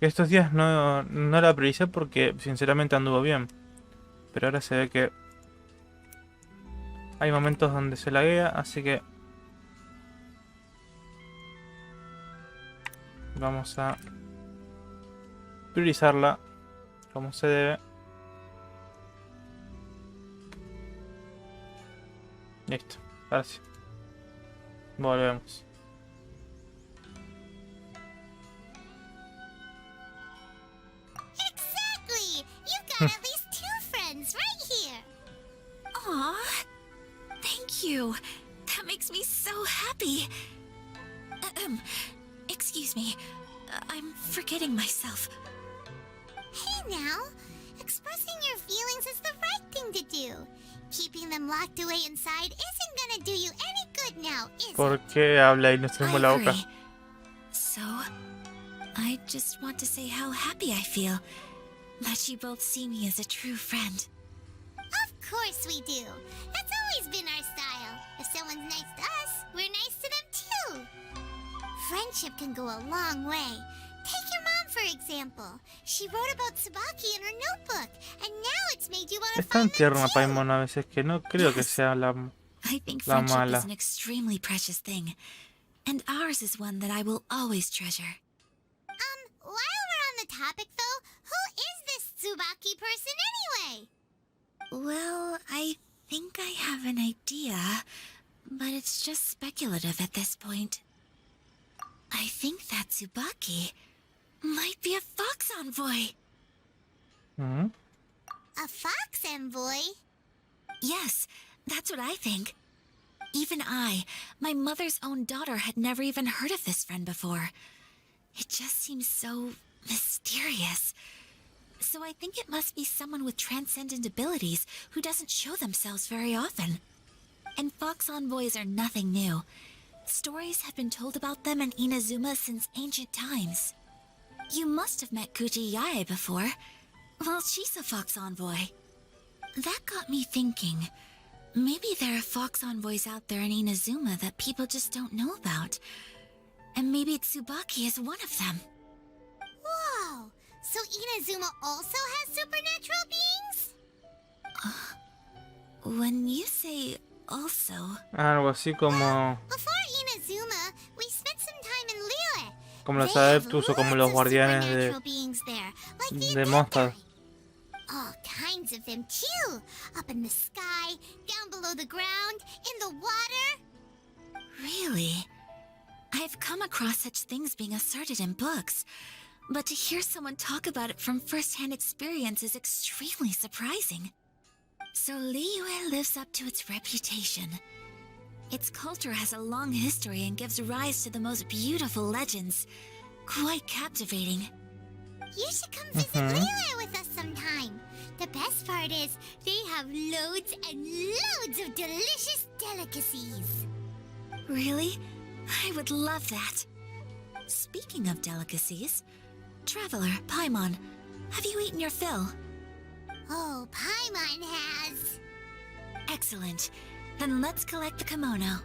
Speaker 2: Estos días no la prioricé porque sinceramente anduvo bien. Pero ahora se ve que hay momentos donde se laguea, así que vamos a priorizarla como se debe. Listo, ahora sí. Volvemos.
Speaker 3: Exactly! You've got at least 2 friends right here.
Speaker 5: Aw, thank you. That makes me so happy. Excuse me. I'm forgetting myself.
Speaker 3: Hey now, expressing your feelings is the right thing to do. Keeping them locked away inside isn't gonna do you any good now, is it?
Speaker 2: ¿Por qué habla y no se mueve la
Speaker 5: I
Speaker 2: boca?
Speaker 5: agree. So, I just want to say how happy I feel that you both see me as a true friend.
Speaker 3: Of course we do. That's always been our style. If someone's nice to us, we're nice to them too. Friendship can go a long way. Take your mom, for example. She wrote about Tsubaki in her notebook, and now it's made you want to
Speaker 2: Es tan
Speaker 3: find them
Speaker 2: tierna
Speaker 3: too.
Speaker 2: Paimon a veces que no creo que sea la
Speaker 5: I think
Speaker 2: La
Speaker 5: friendship
Speaker 2: mala.
Speaker 5: is an extremely precious thing, and ours is one that I will always treasure.
Speaker 3: While we're on the topic though, who is this Tsubaki person anyway?
Speaker 5: Well, I think I have an idea, but it's just speculative at this point. I think that Tsubaki might be a fox envoy.
Speaker 2: ¿Mm?
Speaker 3: A fox envoy?
Speaker 5: Yes, that's what I think. Even I, my mother's own daughter, had never even heard of this friend before. It just seems so mysterious. So I think it must be someone with transcendent abilities who doesn't show themselves very often. And fox envoys are nothing new. Stories have been told about them in Inazuma since ancient times. You must have met Kuji Yae before. Well, she's a fox envoy. That got me thinking. Maybe there are fox envoys out there in Inazuma that people just don't know about. And maybe Tsubaki is one of them.
Speaker 3: Whoa! So Inazuma also has supernatural beings?
Speaker 5: When you say also...
Speaker 2: Algo así como
Speaker 3: Before Inazuma, we spent some time in Liyue.
Speaker 2: Como los
Speaker 3: They have
Speaker 2: adeptos o como
Speaker 3: loads
Speaker 2: los
Speaker 3: of
Speaker 2: guardianes
Speaker 3: supernatural beings there, like the
Speaker 2: de monsters.
Speaker 3: Adepti. All kinds of them too. Up in the sky, down below the ground, in the water.
Speaker 5: Really? I've come across such things being asserted in books, but to hear someone talk about it from first-hand experience is extremely surprising. So Liyue lives up to its reputation. Its culture has a long history and gives rise to the most beautiful legends. Quite captivating.
Speaker 3: You should come visit Liyue with us sometime. The best part is, they have loads and loads of delicious delicacies.
Speaker 5: Really? I would love that. Speaking of delicacies, Traveler, Paimon, have you eaten your fill?
Speaker 3: Oh, Paimon has.
Speaker 5: Excellent. Then let's collect the kimono.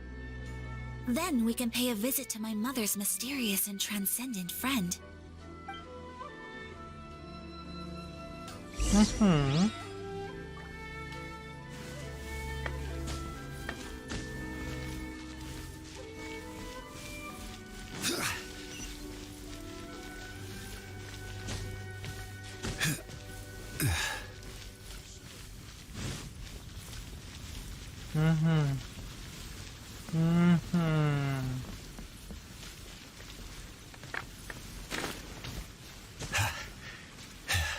Speaker 5: Then we can pay a visit to my mother's mysterious and transcendent friend.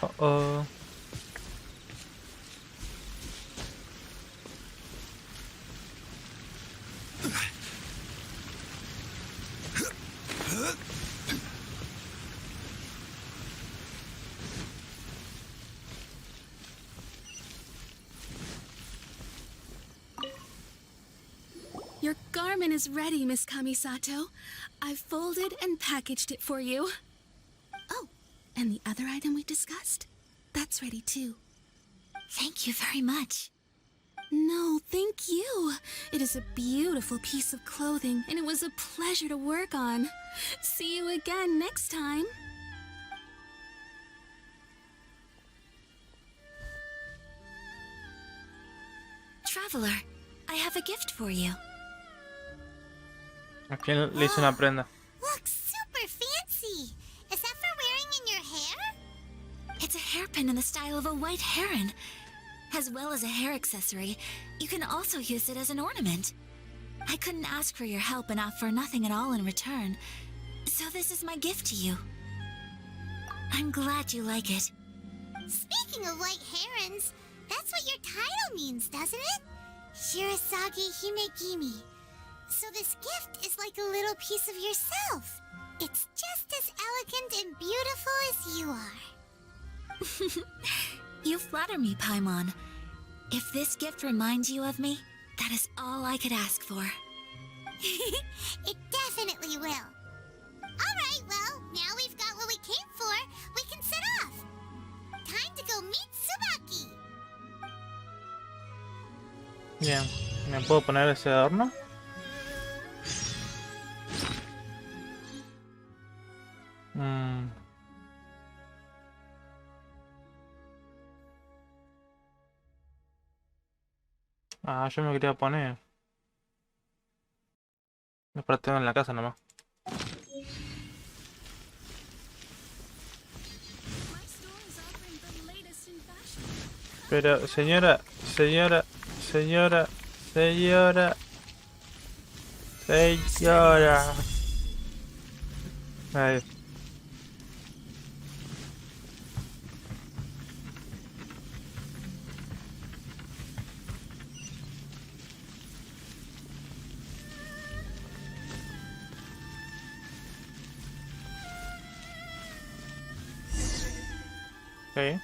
Speaker 2: Uh-oh.
Speaker 6: Your garment is ready, Miss Kamisato. I've folded and packaged it for you. Oh, and the other item we discussed? That's ready too.
Speaker 5: Thank you very much.
Speaker 6: No, thank you. It is a beautiful piece of clothing, and it was a pleasure to work on. See you again next time.
Speaker 5: Traveler, I have a gift for you.
Speaker 2: ¿A quién le hice una prenda?
Speaker 3: Looks super fancy. Is that for wearing in your hair?
Speaker 5: It's a hairpin in the style of a white heron. As well as a hair accessory, you can also use it as an ornament. I couldn't ask for your help and offer nothing at all in return, so this is my gift to you. I'm glad you like it.
Speaker 3: Speaking of white herons, that's what your title means, doesn't it? Shirasagi Himegimi. So this gift is like a little piece of yourself. It's just as elegant and beautiful as you are.
Speaker 5: You flatter me, Paimon. If this gift reminds you of me, that is all I could ask for.
Speaker 3: It definitely will. Alright, well, now we've got what we came for, we can set off. Time to go meet Tsubaki.
Speaker 2: Bien. ¿Me puedo poner ese adorno? Ah, yo me quería poner. Me paré en la casa nomás.
Speaker 6: My store is offering the latest in fashion.
Speaker 2: Pero, señora. Ahí. Okay.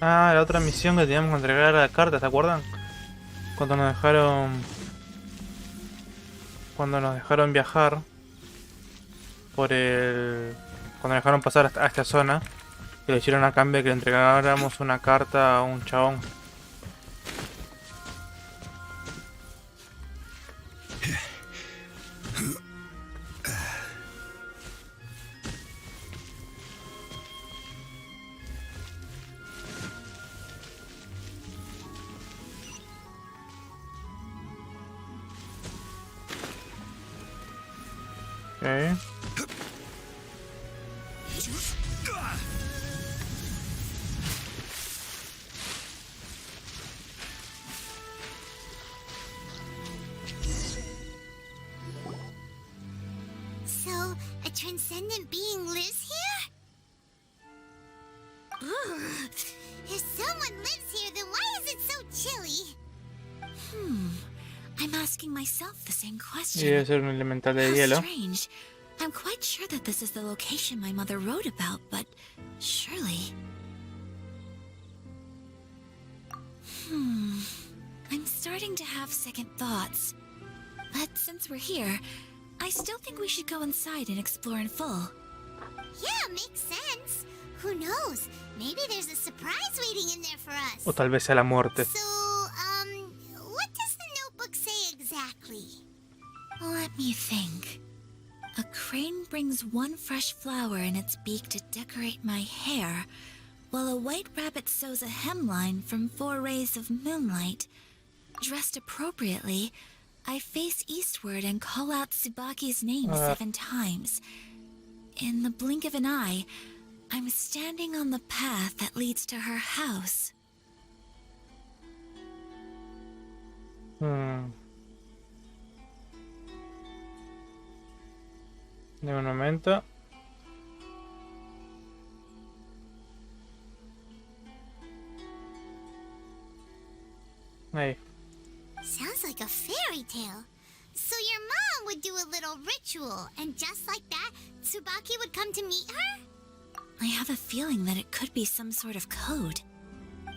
Speaker 2: Ah, la otra misión que teníamos que entregar a la carta, ¿se acuerdan? Cuando nos dejaron viajar por el... Cuando nos dejaron pasar a esta zona, que le hicieron a cambio de que le entregáramos una carta a un chabón. Okay.
Speaker 3: So, a transcendent being lives here? Ugh. If someone lives here, then why is it so chilly?
Speaker 5: I'm asking myself the same question.
Speaker 2: Y debe ser un elemental de
Speaker 5: How
Speaker 2: hielo.
Speaker 5: strange. I'm quite sure that this is the location my mother wrote about, but surely... I'm starting to have second thoughts. But since we're here, I still think we should go inside and explore in full.
Speaker 3: Yeah, makes sense. Who knows? Maybe there's a surprise waiting in there for us.
Speaker 2: O tal vez sea la muerte.
Speaker 3: So, what does the notebook say exactly?
Speaker 5: Let me think. A crane brings one fresh flower in its beak to decorate my hair, while a white rabbit sews a hemline from 4 rays of moonlight. Dressed appropriately, I face eastward and call out Tsubaki's name 7 times. In the blink of an eye, I'm standing on the path that leads to her house.
Speaker 2: De un momento. Ahí.
Speaker 3: Sounds like a fairy tale. So your mom would do a little ritual, and just like that, Tsubaki would come to meet her?
Speaker 5: I have a feeling that it could be some sort of code.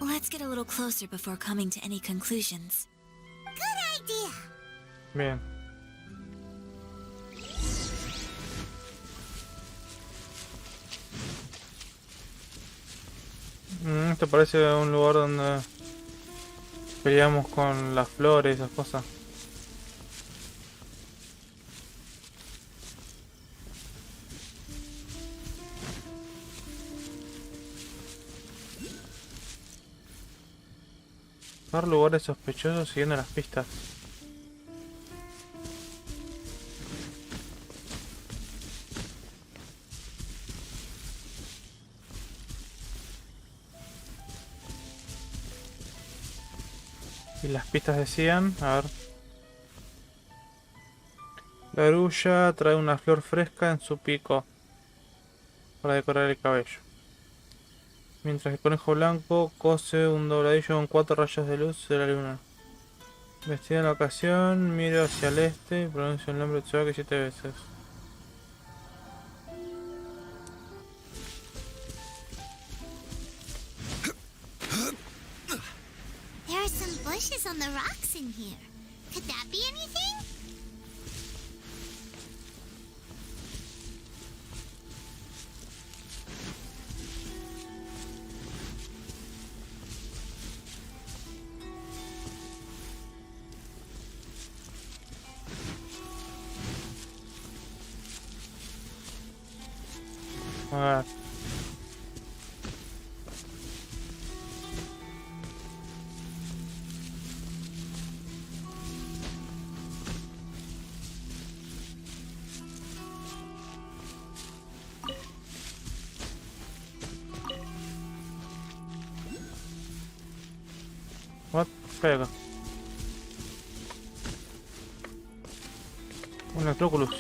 Speaker 5: Let's get a little closer before coming to any conclusions.
Speaker 3: Good idea.
Speaker 2: Bien. Esto parece un lugar donde peleamos con las flores y esas cosas. Buscar lugares sospechosos siguiendo las pistas. Y las pistas decían, a ver. La grulla trae una flor fresca en su pico para decorar el cabello. Mientras el conejo blanco cose un dobladillo con 4 rayos de luz de la luna. Vestida en la ocasión, miro hacia el este y pronuncio el nombre de Tsubaki 7 veces.
Speaker 3: There are some bushes on the rocks in here. Could that be anything?
Speaker 2: A ver. What? Pega. Un Electroculus.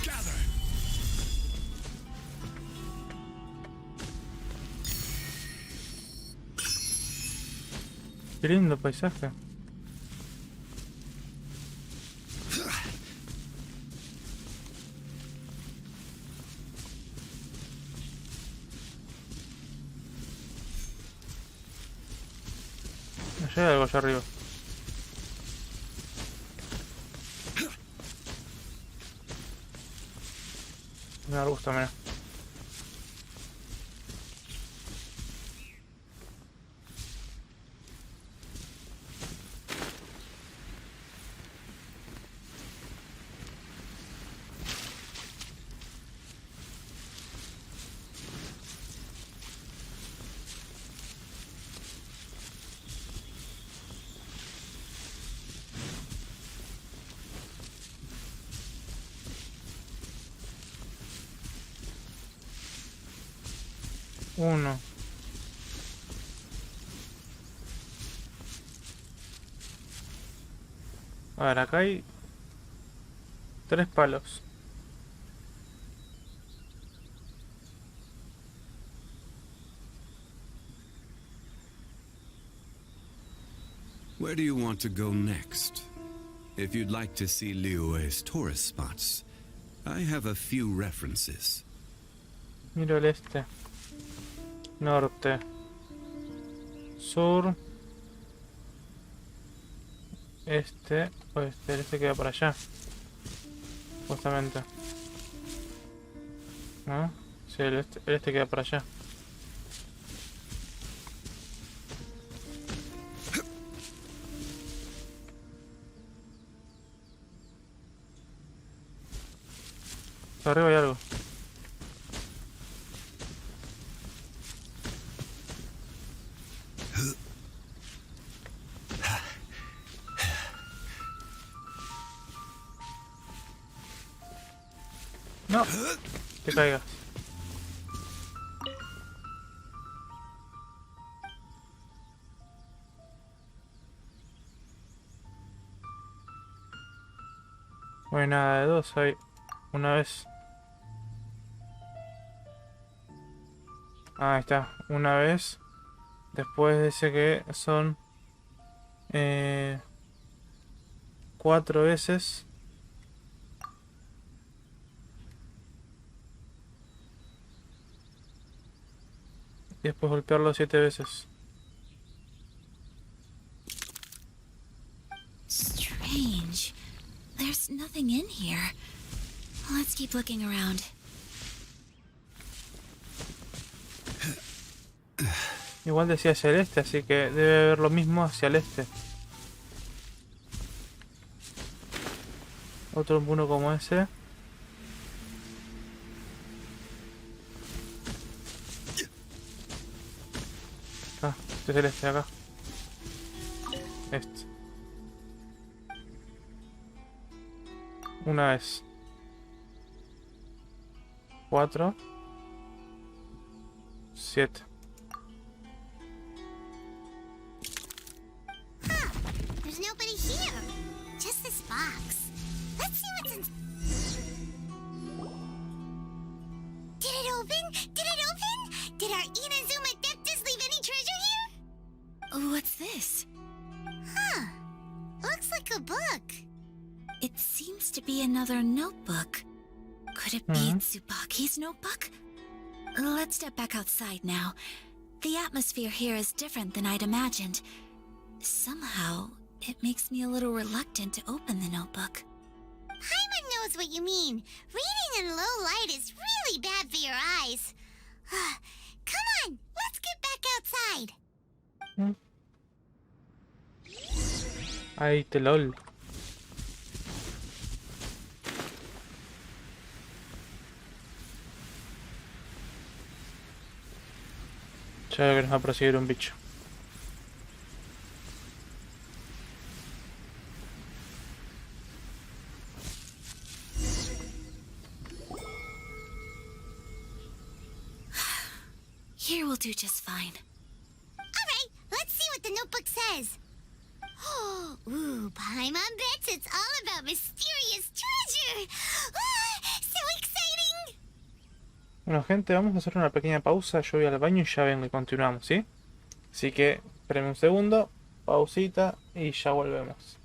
Speaker 9: Gather.
Speaker 2: Qué lindo paisaje. Allá hay algo allá arriba. Un arbusto, mira. Uno. A ver, acá hay 3 palos.
Speaker 9: Where do you want to go next? If you'd like to see Liyue's tourist spots, I have a few references.
Speaker 2: Miro el este. Norte. Sur. Este. Oeste. El este queda por allá. Justamente. ¿No? Sí, el este queda por allá. Arriba hay algo. No, te caigas. No hay nada de dos, hay una vez. Ahí está, una vez. Después dice que son 4 veces. Y después golpearlo 7 veces.
Speaker 5: Strange. There's nothing in here. Let's keep looking around.
Speaker 2: Igual decía hacia el este, así que debe haber lo mismo hacia el este. Otro uno como ese. Ah, este es el este de acá. Este. Una vez. 4. 7.
Speaker 3: There's nobody here. Just this box. Let's see what's in... Did it open? Did it open? Did our Inazuma Adeptus leave any treasure here?
Speaker 5: What's this?
Speaker 3: Huh. Looks like a book.
Speaker 5: It seems to be another notebook. Could it be Tsubaki's notebook? Let's step back outside now. The atmosphere here is different than I'd imagined. Somehow, it makes me a little reluctant to open the notebook.
Speaker 3: Paimon knows what you mean. Reading in low light is really bad for your eyes. Come on, let's get back outside.
Speaker 2: Ay, te lol. Ya veo que nos va a perseguir un bicho.
Speaker 5: Here will do just fine.
Speaker 3: Alright, let's see what the notebook says. Ooh, Paimon bets it's all about mysterious treasure. So exciting!
Speaker 2: Bueno, gente, vamos a hacer una pequeña pausa. Yo voy al baño y ya vengo y continuamos, ¿sí? Así que, espérenme un segundo, pausita y ya volvemos.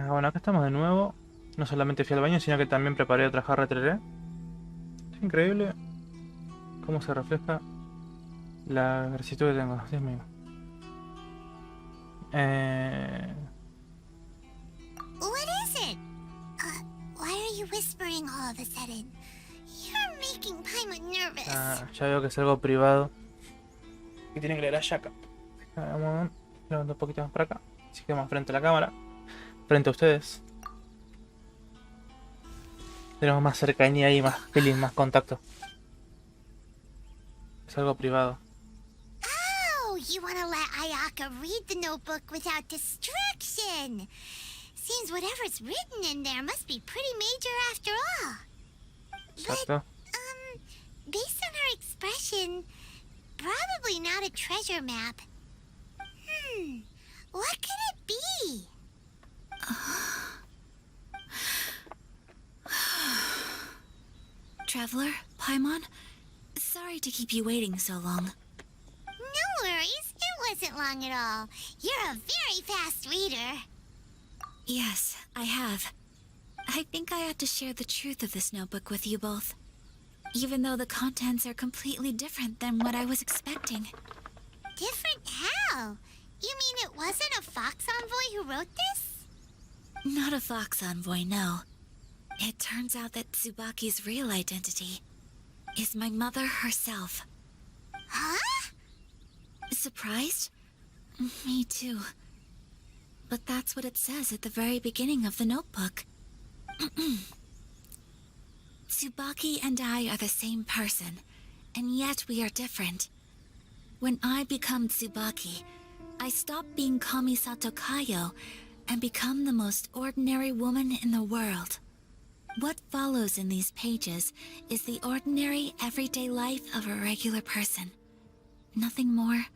Speaker 2: Bueno, acá estamos de nuevo. No solamente fui al baño, sino que también preparé otra jarra de tereré. Es increíble cómo se refleja la grasitud que tengo. Dios mío.
Speaker 3: What is it? Why are you whispering all of a sudden? You're making Paimon nervous.
Speaker 2: Ya veo que es algo privado. Y tiene que leer Ayaka. Vamos levando un poquito más para acá. Así que más frente a la cámara. Frente a ustedes. Tenemos más cercanía y más feeling, más contacto. Es algo privado.
Speaker 3: Oh, you want to let Ayaka read the notebook without distraction. Seems whatever's written in there must be pretty major after all.
Speaker 2: Exacto.
Speaker 3: Based on her expression, probably not a treasure map. What could it be?
Speaker 5: Traveler, Paimon, sorry to keep you waiting so long.
Speaker 3: No worries, it wasn't long at all. You're a very fast reader.
Speaker 5: Yes, I have. I think I ought to share the truth of this notebook with you both. Even though the contents are completely different than what I was expecting.
Speaker 3: Different how? You mean it wasn't a Fox Envoy who wrote this?
Speaker 5: Not a Fox Envoy, no. It turns out that Tsubaki's real identity is my mother herself.
Speaker 3: Huh?
Speaker 5: Surprised? Me too. But that's what it says at the very beginning of the notebook. Tsubaki and I are the same person, and yet we are different. When I become Tsubaki, I stop being Kamisato Kayo and become the most ordinary woman in the world. What follows in these pages is the ordinary, everyday life of a regular person. Nothing more,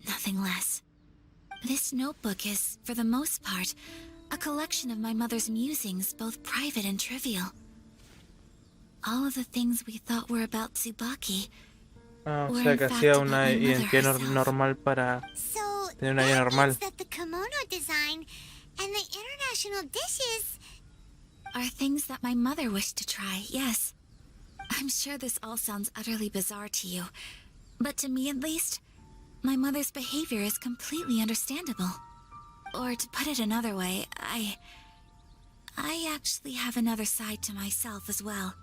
Speaker 5: nothing less. This notebook is, for the most part, a collection of my mother's musings, both private and trivial. All of the things we thought were about Tsubaki
Speaker 2: O
Speaker 5: were
Speaker 2: sea
Speaker 5: in
Speaker 2: que
Speaker 5: fact
Speaker 2: hacía
Speaker 5: about
Speaker 2: una
Speaker 5: my mother
Speaker 2: identidad
Speaker 5: herself.
Speaker 2: normal para
Speaker 3: So
Speaker 2: tener una vida
Speaker 3: that
Speaker 2: normal.
Speaker 3: means that the kimono design and the international dishes...
Speaker 5: Are things that my mother wished to try, yes. I'm sure this all sounds utterly bizarre to you, but to me at least, my mother's behavior is completely understandable. Or to put it another way, I actually have another side to myself as well.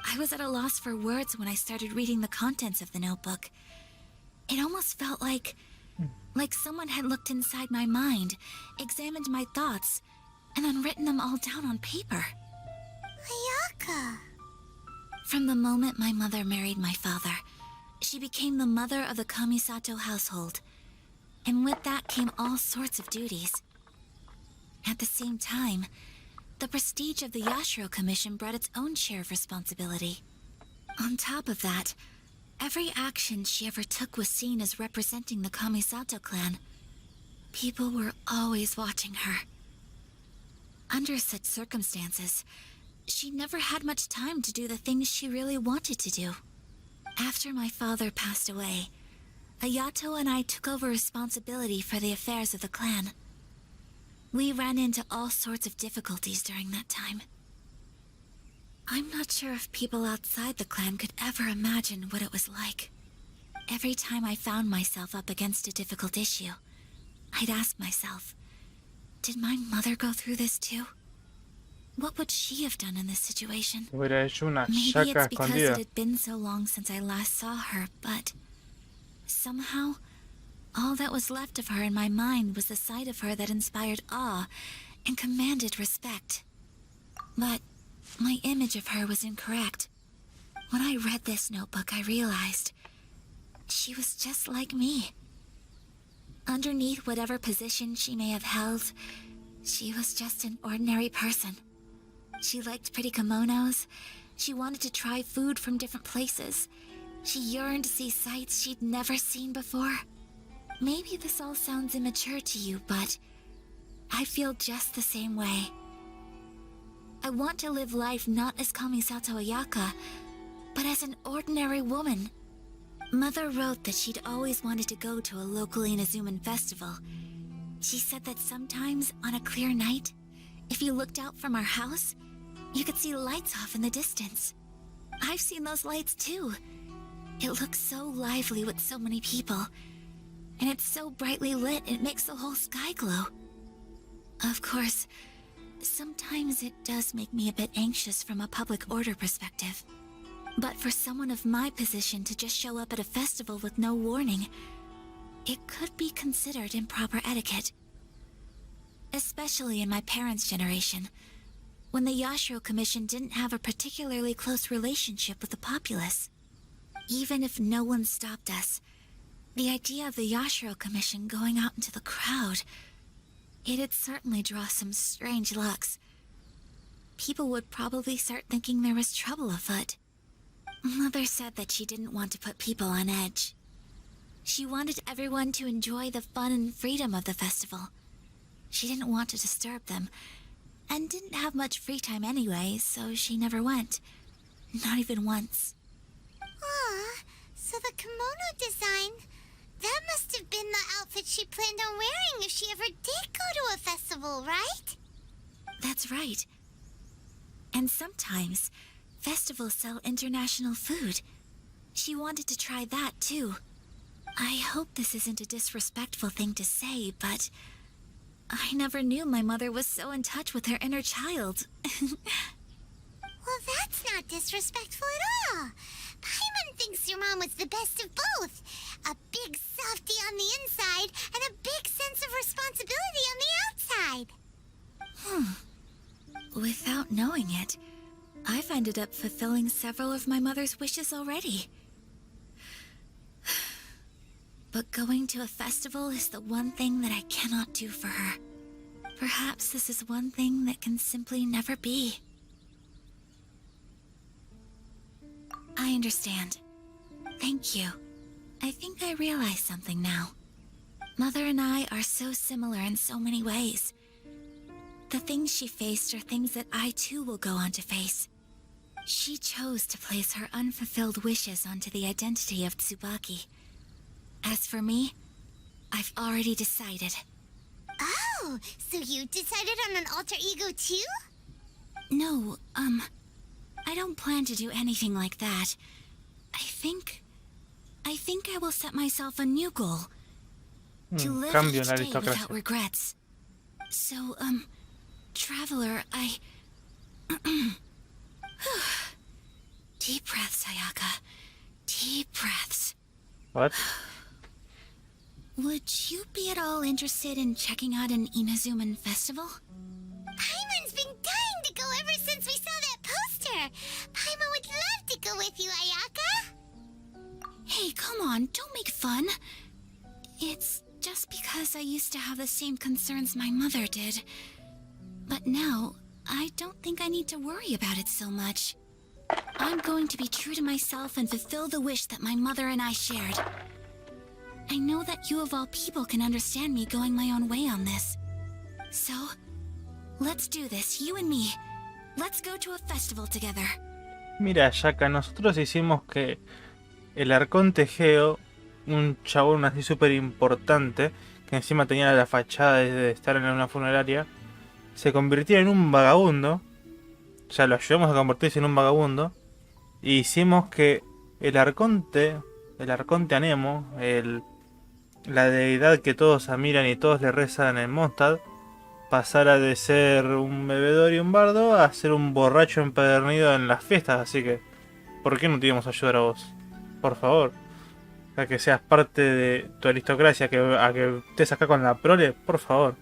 Speaker 5: I was at a loss for words when I started reading the contents of the notebook. It almost felt like someone had looked inside my mind, examined my thoughts, and then written them all down on paper.
Speaker 3: Ayaka...
Speaker 5: From the moment my mother married my father, she became the mother of the Kamisato household. And with that came all sorts of duties. At the same time, the prestige of the Yashiro Commission brought its own share of responsibility. On top of that, every action she ever took was seen as representing the Kamisato clan. People were always watching her. Under such circumstances, she never had much time to do the things she really wanted to do. After my father passed away, Ayato and I took over responsibility for the affairs of the clan. We ran into all sorts of difficulties during that time. I'm not sure if people outside the clan could ever imagine what it was like. Every time I found myself up against a difficult issue, I'd ask myself, did my mother go through this too? What would she have done in this situation?
Speaker 2: Hubiera hecho una
Speaker 5: Maybe
Speaker 2: Ayaka
Speaker 5: it's because it
Speaker 2: escondida.
Speaker 5: had been so long since I last saw her, but somehow, all that was left of her in my mind was the side of her that inspired awe and commanded respect. But my image of her was incorrect. When I read this notebook, I realized she was just like me. Underneath whatever position she may have held, she was just an ordinary person. She liked pretty kimonos. She wanted to try food from different places. She yearned to see sights she'd never seen before. Maybe this all sounds immature to you, but I feel just the same way. I want to live life not as Kamisato Ayaka, but as an ordinary woman. Mother wrote that she'd always wanted to go to a local Inazuman festival. She said that sometimes, on a clear night, If you looked out from our house, you could see lights off in the distance. I've seen those lights too. It looks so lively with so many people. And it's so brightly lit, it makes the whole sky glow. Of course, sometimes it does make me a bit anxious from a public order perspective. But for someone of my position to just show up at a festival with no warning, it could be considered improper etiquette. Especially in my parents' generation, when the Yashiro Commission didn't have a particularly close relationship with the populace. Even if no one stopped us, the idea of the Yashiro Commission going out into the crowd, it'd certainly draw some strange looks. People would probably start thinking there was trouble afoot. Mother said that she didn't want to put people on edge. She wanted everyone to enjoy the fun and freedom of the festival. She didn't want to disturb them, and didn't have much free time anyway, so she never went. Not even once.
Speaker 3: Aw, so the kimono design, that must have been the outfit she planned on wearing if she ever did go to a festival, right?
Speaker 5: That's right. And sometimes, festivals sell international food. She wanted to try that too. I hope this isn't a disrespectful thing to say, but I never knew my mother was so in touch with her inner child.
Speaker 3: Well, that's not disrespectful at all. Paimon thinks your mom was the best of both. A big softie on the inside and a big sense of responsibility on the outside.
Speaker 5: Without knowing it, I've ended up fulfilling several of my mother's wishes already. But going to a festival is the one thing that I cannot do for her. Perhaps this is one thing that can simply never be. I understand. Thank you. I think I realize something now. Mother and I are so similar in so many ways. The things she faced are things that I too will go on to face. She chose to place her unfulfilled wishes onto the identity of Tsubaki. As for me, I've already decided.
Speaker 3: Oh, so you decided on an alter ego too?
Speaker 5: No, I don't plan to do anything like that. I think I will set myself a new goal. To live
Speaker 2: Cambio
Speaker 5: each
Speaker 2: en la
Speaker 5: day
Speaker 2: aristocracia.
Speaker 5: without regrets. So, Traveler, Deep breaths, Ayaka. Deep breaths.
Speaker 2: What?
Speaker 5: Would you be at all interested in checking out an Inazuman festival?
Speaker 3: Paimon's been dying to go ever since we saw that poster. Paimon would love to go with you, Ayaka.
Speaker 5: Hey, come on, don't make fun. It's just because I used to have the same concerns my mother did. But now, I don't think I need to worry about it so much. I'm going to be true to myself and fulfill the wish that my mother and I shared. I know that you of all people can understand me going my own way on this. So, let's do this, you and me. Let's go to a festival together.
Speaker 2: Mira, Ayaka, nosotros hicimos que el arconte Geo, un chabón así súper importante, que encima tenía la fachada de estar en una funeraria, se convirtiera en un vagabundo. O sea, lo ayudamos a convertirse en un vagabundo. Y hicimos que el arconte Anemo, la deidad que todos admiran y todos le rezan en Mondstadt, pasara de ser un bebedor y un bardo a ser un borracho empedernido en las fiestas. Así que, ¿por qué no te íbamos a ayudar a vos? Por favor. A que seas parte de tu aristocracia, a que estés acá con la prole, por favor.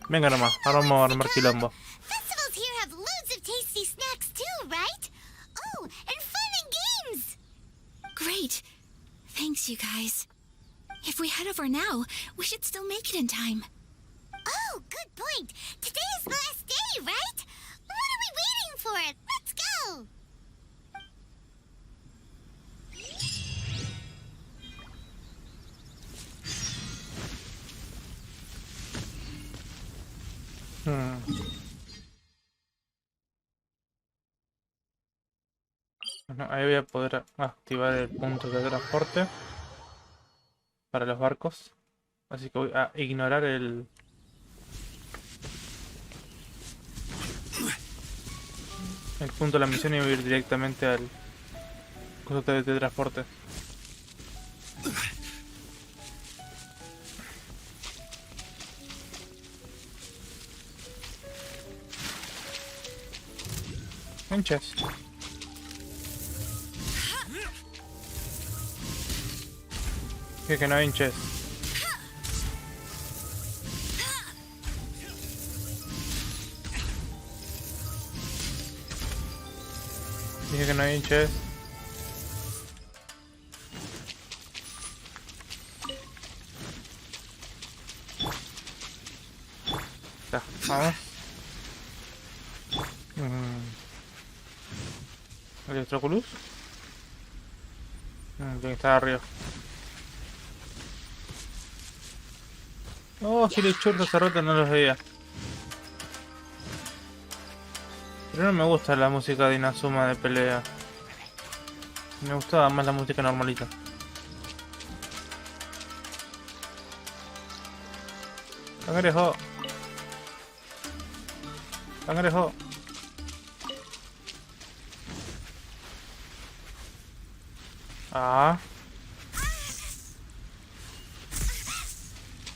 Speaker 2: Venga nomás, ahora vamos a armar quilombo.
Speaker 3: Festivals here have loads of tasty snacks too, right? Oh, and fun and games.
Speaker 5: Great. Thanks, you guys. If we head over now, we should still make it in time.
Speaker 3: Oh, good point. Today is the last day, right? What are we waiting for? Let's go.
Speaker 2: Bueno, ahí voy a poder activar el punto de transporte para los barcos. Así que voy a ignorar el El punto de la misión iba a ir directamente al coso de transporte. Hinches. Que no hinches. Dije que no hinches. Ya, vamos. Electroculus. Tiene que estar arriba. Oh, si le churro hace rato no los veía. Pero no me gusta la música de Inazuma de pelea. Me gustaba más la música normalita. Cangrejo. Cangrejo. Ah.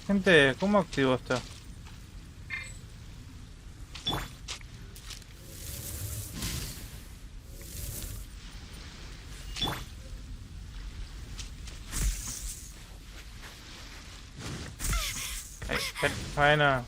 Speaker 2: Gente, ¿cómo activo esto? Bueno.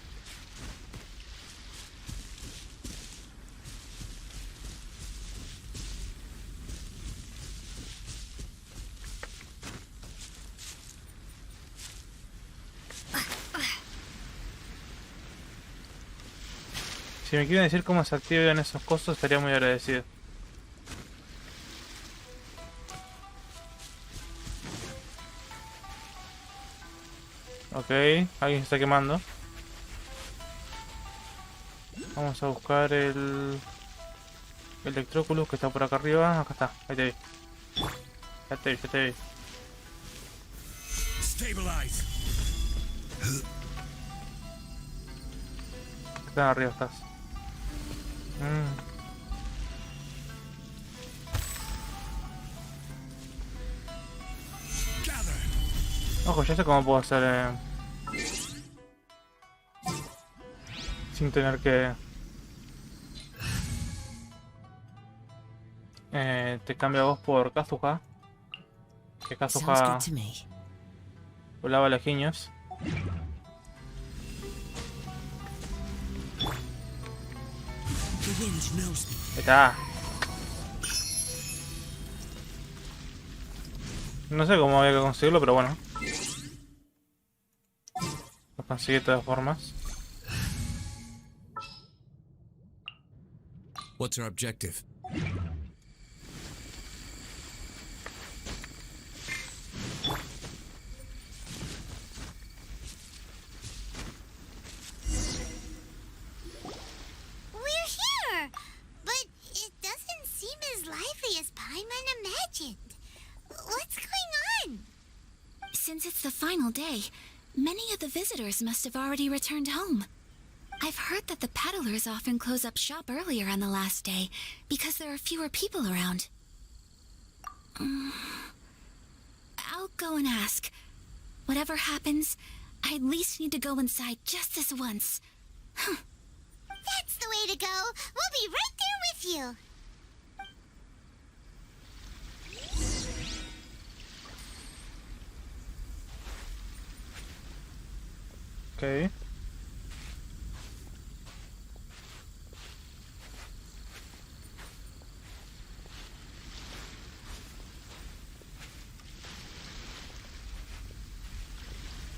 Speaker 2: Si me quieren decir cómo se activan esos costos, estaría muy agradecido. Ok, alguien se está quemando. Vamos a buscar el Electroculus que está por acá arriba. Acá está, ahí te vi. Ya te vi, ya te vi.
Speaker 7: Stabilize.
Speaker 2: Acá arriba estás. Ojo, ya sé cómo puedo hacer sin tener que te cambio a vos por Kazuha. Que Kazuha volaba lejiños. Ahí está. No sé cómo había que conseguirlo, pero bueno. Lo conseguí de todas formas.
Speaker 7: What's our objective?
Speaker 3: We're here! But it doesn't seem as lively as Paimon imagined. What's going on?
Speaker 5: Since it's the final day, many of the visitors must have already returned home. I've heard that the peddlers often close up shop earlier on the last day because there are fewer people around. I'll go and ask. Whatever happens, I at least need to go inside just this once.
Speaker 3: That's the way to go. We'll be right there with you.
Speaker 2: Ok.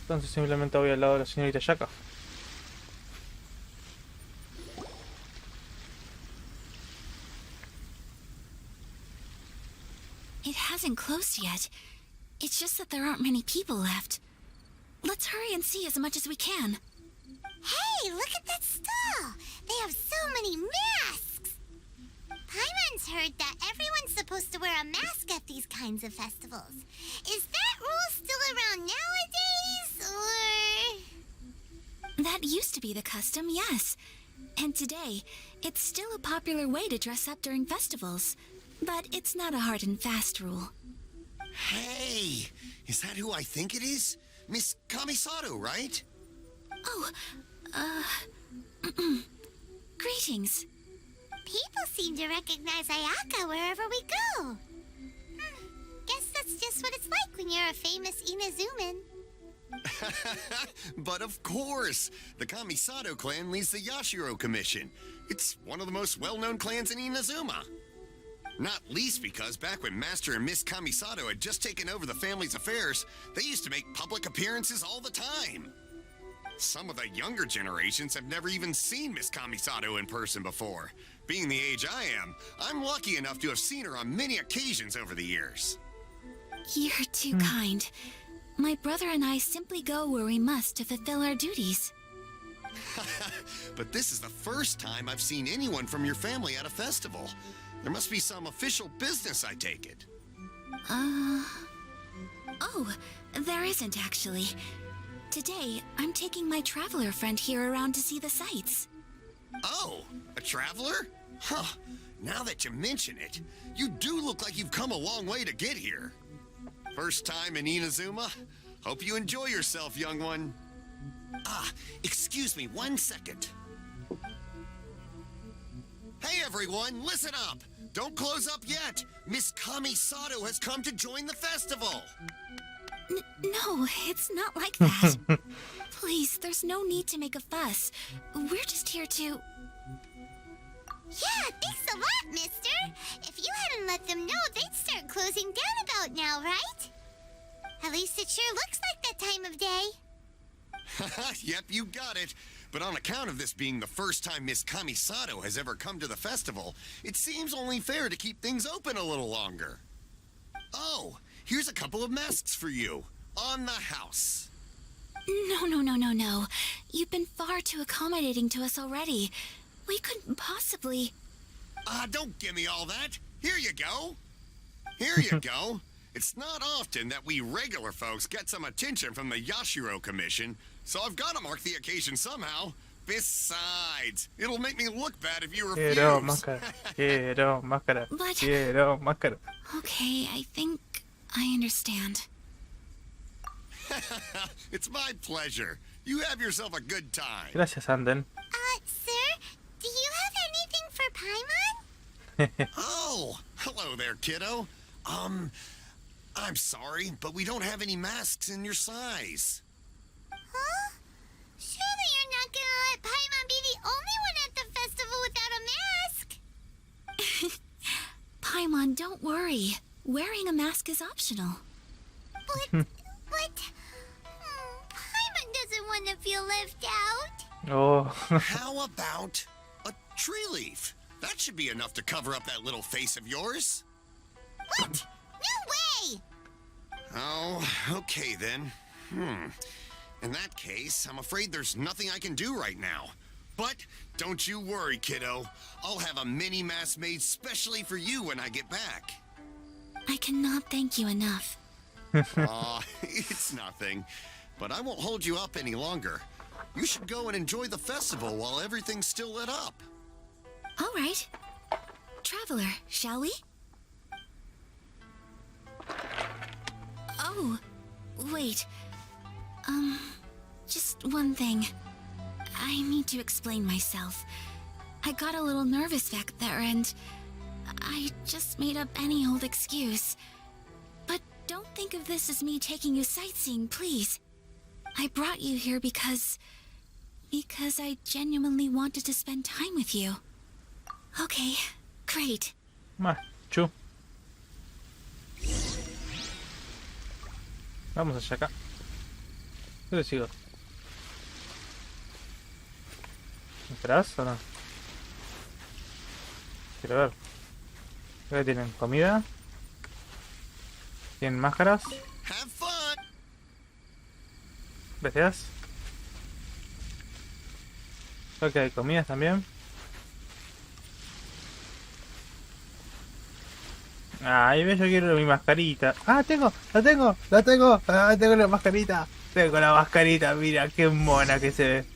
Speaker 2: Entonces simplemente voy al lado de la señorita Ayaka.
Speaker 5: It hasn't closed yet. It's just that there aren't many people left. Let's hurry and see as much as we can.
Speaker 3: Hey, look at that stall! They have so many masks! Paimon's heard that everyone's supposed to wear a mask at these kinds of festivals. Is that rule still around nowadays, or...?
Speaker 5: That used to be the custom, yes. And today, it's still a popular way to dress up during festivals. But it's not a hard and fast rule.
Speaker 11: Hey! Is that who I think it is? Miss Kamisato, right?
Speaker 5: Oh, greetings.
Speaker 3: People seem to recognize Ayaka wherever we go. Guess that's just what it's like when you're a famous Inazuman.
Speaker 11: But of course! The Kamisato clan leads the Yashiro Commission. It's one of the most well-known clans in Inazuma. Not least because back when Master and Miss Kamisato had just taken over the family's affairs, they used to make public appearances all the time. Some of the younger generations have never even seen Miss Kamisato in person before. Being the age I am, I'm lucky enough to have seen her on many occasions over the years.
Speaker 5: You're too kind. My brother and I simply go where we must to fulfill our duties.
Speaker 11: But this is the first time I've seen anyone from your family at a festival. There must be some official business, I take it.
Speaker 5: Oh, there isn't actually. Today, I'm taking my traveler friend here around to see the sights.
Speaker 11: Oh, a traveler? Huh. Now that you mention it, you do look like you've come a long way to get here. First time in Inazuma? Hope you enjoy yourself, young one. Ah, excuse me 1 second. Hey everyone, listen up! Don't close up yet! Miss Kamisato has come to join the festival!
Speaker 5: No, it's not like that. Please, there's no need to make a fuss. We're just here to...
Speaker 3: Yeah, thanks a lot, mister. If you hadn't let them know, they'd start closing down about now, right? At least it sure looks like that time of day.
Speaker 11: Yep, you got it. But on account of this being the first time Miss Kamisato has ever come to the festival, it seems only fair to keep things open a little longer. Oh, here's a couple of masks for you. On the house.
Speaker 5: No. You've been far too accommodating to us already. We couldn't possibly...
Speaker 11: Don't give me all that. Here you go. Here you go. It's not often that we regular folks get some attention from the Yashiro Commission, so I've got to mark the occasion somehow. Besides, it'll make me look bad if you refuse.
Speaker 5: But... Okay, I think I understand.
Speaker 11: It's my pleasure. You have yourself a good time.
Speaker 2: Gracias, Anden.
Speaker 3: Sir, do you have anything for Paimon?
Speaker 11: Oh, hello there, kiddo. I'm sorry, but we don't have any masks in your size.
Speaker 3: Huh? Surely you're not gonna let Paimon be the only one at the festival without a mask?
Speaker 5: Paimon, don't worry. Wearing a mask is optional.
Speaker 3: But Paimon doesn't want to feel left out.
Speaker 2: Oh.
Speaker 11: How about a tree leaf? That should be enough to cover up that little face of yours.
Speaker 3: What? No way!
Speaker 11: Oh, okay then. In that case, I'm afraid there's nothing I can do right now. But don't you worry, kiddo. I'll have a mini mask made specially for you when I get back.
Speaker 5: I cannot thank you enough.
Speaker 11: Aw, it's nothing. But I won't hold you up any longer. You should go and enjoy the festival while everything's still lit up.
Speaker 5: All right. Traveler, shall we? Oh, wait. Just one thing. I need to explain myself. I got a little nervous back there and I just made up any old excuse. But don't think of this as me taking you sightseeing, please. I brought you here because I genuinely wanted to spend time with you. Okay, great.
Speaker 2: Macho. Vamos hacia acá. Yo le sigo. ¿Me esperás o no? Quiero ver. Acá tienen comida. Tienen máscaras.
Speaker 11: Have fun.
Speaker 2: Gracias. Creo que hay comidas también. Ahí ves, yo quiero mi mascarita. Ah, la tengo la mascarita. Tengo la mascarita, mira qué mona que se ve.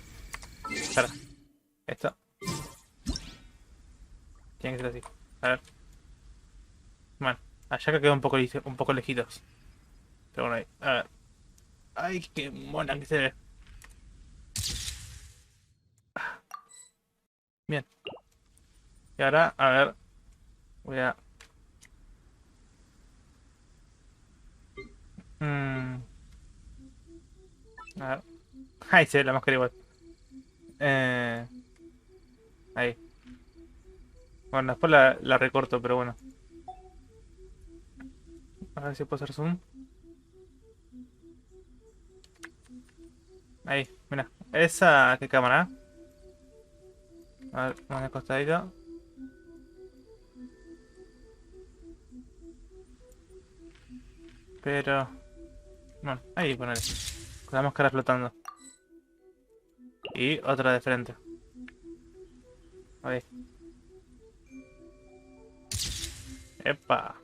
Speaker 2: Espera, esto. Tiene que ser así. A ver. Bueno, Ayaka quedó un poco lejitos. Pero bueno, ahí. A ver. Ay, qué mona que se ve. Bien. Y ahora, a ver. Voy a... A ver. Ahí se ve la máscara igual. Ahí. Bueno, después la recorto, pero bueno. A ver si puedo hacer zoom. Ahí, mira. ¿Esa qué cámara? A ver, más acostadito. Pero... Bueno, ahí ponele. Con la máscara flotando. Y otra de frente. Ahí. ¡Epa!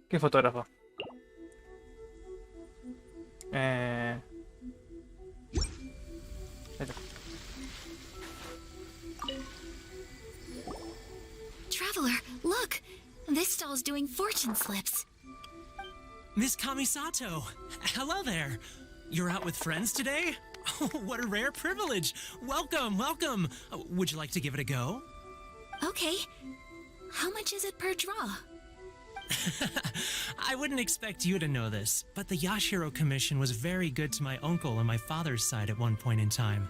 Speaker 2: ¿Qué fotógrafo? Ahí está.
Speaker 5: Traveler, look! This stall's doing fortune slips.
Speaker 12: Miss Kamisato, hello there. You're out with friends today? Oh, what a rare privilege. Welcome, welcome. Would you like to give it a go?
Speaker 5: Okay. How much is it per draw?
Speaker 12: I wouldn't expect you to know this, but the Yashiro Commission was very good to my uncle on my father's side at one point in time.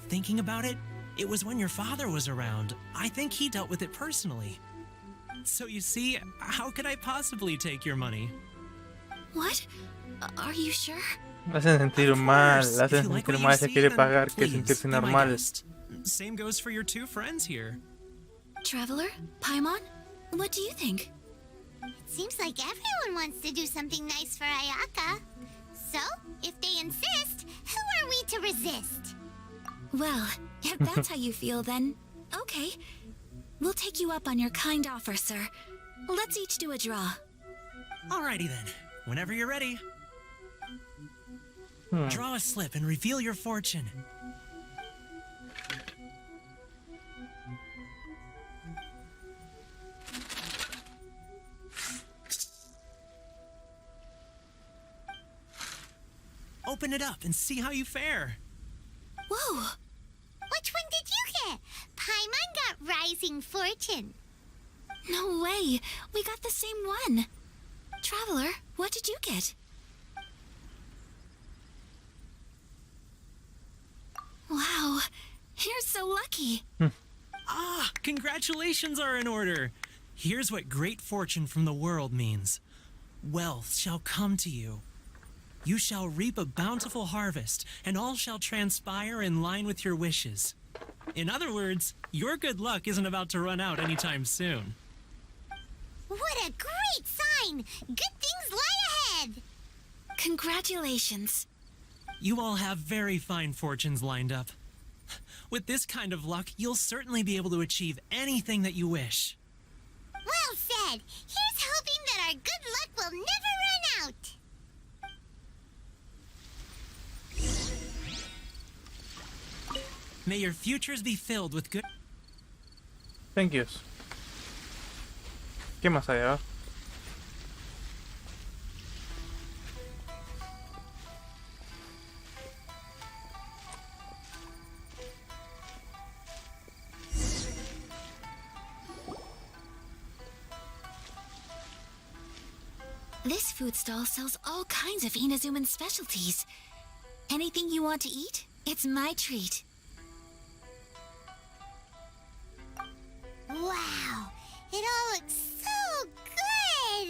Speaker 12: Thinking about it, it was when your father was around. I think he dealt with it personally. So you see, how could I possibly take your money?
Speaker 5: What? Are you sure?
Speaker 2: Me hacen sentir mal,
Speaker 12: If
Speaker 2: hacen
Speaker 12: you like
Speaker 2: sentir
Speaker 12: what
Speaker 2: mal,
Speaker 12: you
Speaker 2: ella
Speaker 12: see,
Speaker 2: quiere
Speaker 12: then
Speaker 2: pagar que
Speaker 12: please,
Speaker 2: sentirse
Speaker 12: be my
Speaker 2: normal.
Speaker 12: guest. Same goes for your two friends here.
Speaker 5: Traveler? Paimon? What do you think?
Speaker 3: It seems like everyone wants to do something nice for Ayaka. So, if they insist, who are we to resist?
Speaker 5: Well, if that's how you feel, then okay. We'll take you up on your kind offer, sir. Let's each do a draw.
Speaker 12: Alrighty then, whenever you're ready. Draw a slip and reveal your fortune. Open it up and see how you fare.
Speaker 5: Whoa!
Speaker 3: Which one did you get? Paimon got Rising Fortune.
Speaker 5: No way! We got the same one! Traveler, what did you get? Wow, you're so lucky!
Speaker 12: Ah, congratulations are in order. Here's what great fortune from the world means. Wealth shall come to you. You shall reap a bountiful harvest, and all shall transpire in line with your wishes. In other words, your good luck isn't about to run out anytime soon.
Speaker 3: What a great sign! Good things lie ahead!
Speaker 5: Congratulations.
Speaker 12: You all have very fine fortunes lined up. With this kind of luck, you'll certainly be able to achieve anything that you wish.
Speaker 3: Well said! Here's hoping that our good luck will never run out!
Speaker 12: May your futures be filled with good...
Speaker 2: Thank yous. ¿Qué más hay ahora?
Speaker 5: This food stall sells all kinds of Inazuman specialties. Anything you want to eat, it's my treat.
Speaker 3: Wow! It all looks so good!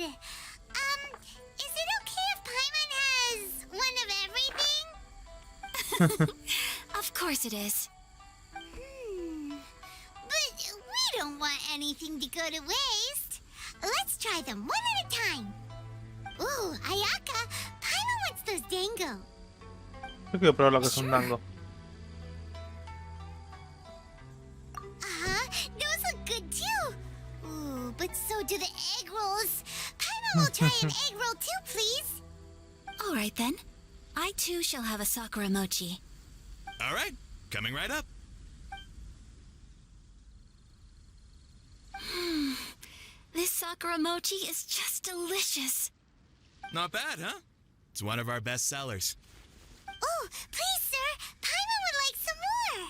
Speaker 3: Is it okay if Paimon has one of everything?
Speaker 5: Of course it is.
Speaker 3: But we don't want anything to go to waste. Let's try them one at a time. Ooh, Ayaka, Paimon wants those dango.
Speaker 2: Yo quiero probar lo que es un dango.
Speaker 3: Those look good too. Ooh, but so do the egg rolls. Paimon will try an egg roll too, please.
Speaker 5: All right then. I too shall have a Sakura mochi.
Speaker 11: All right, coming right up.
Speaker 5: sakura mochi is just delicious.
Speaker 13: Not bad, huh? It's one of our best sellers.
Speaker 3: Oh, please, sir. Paimon would like some more.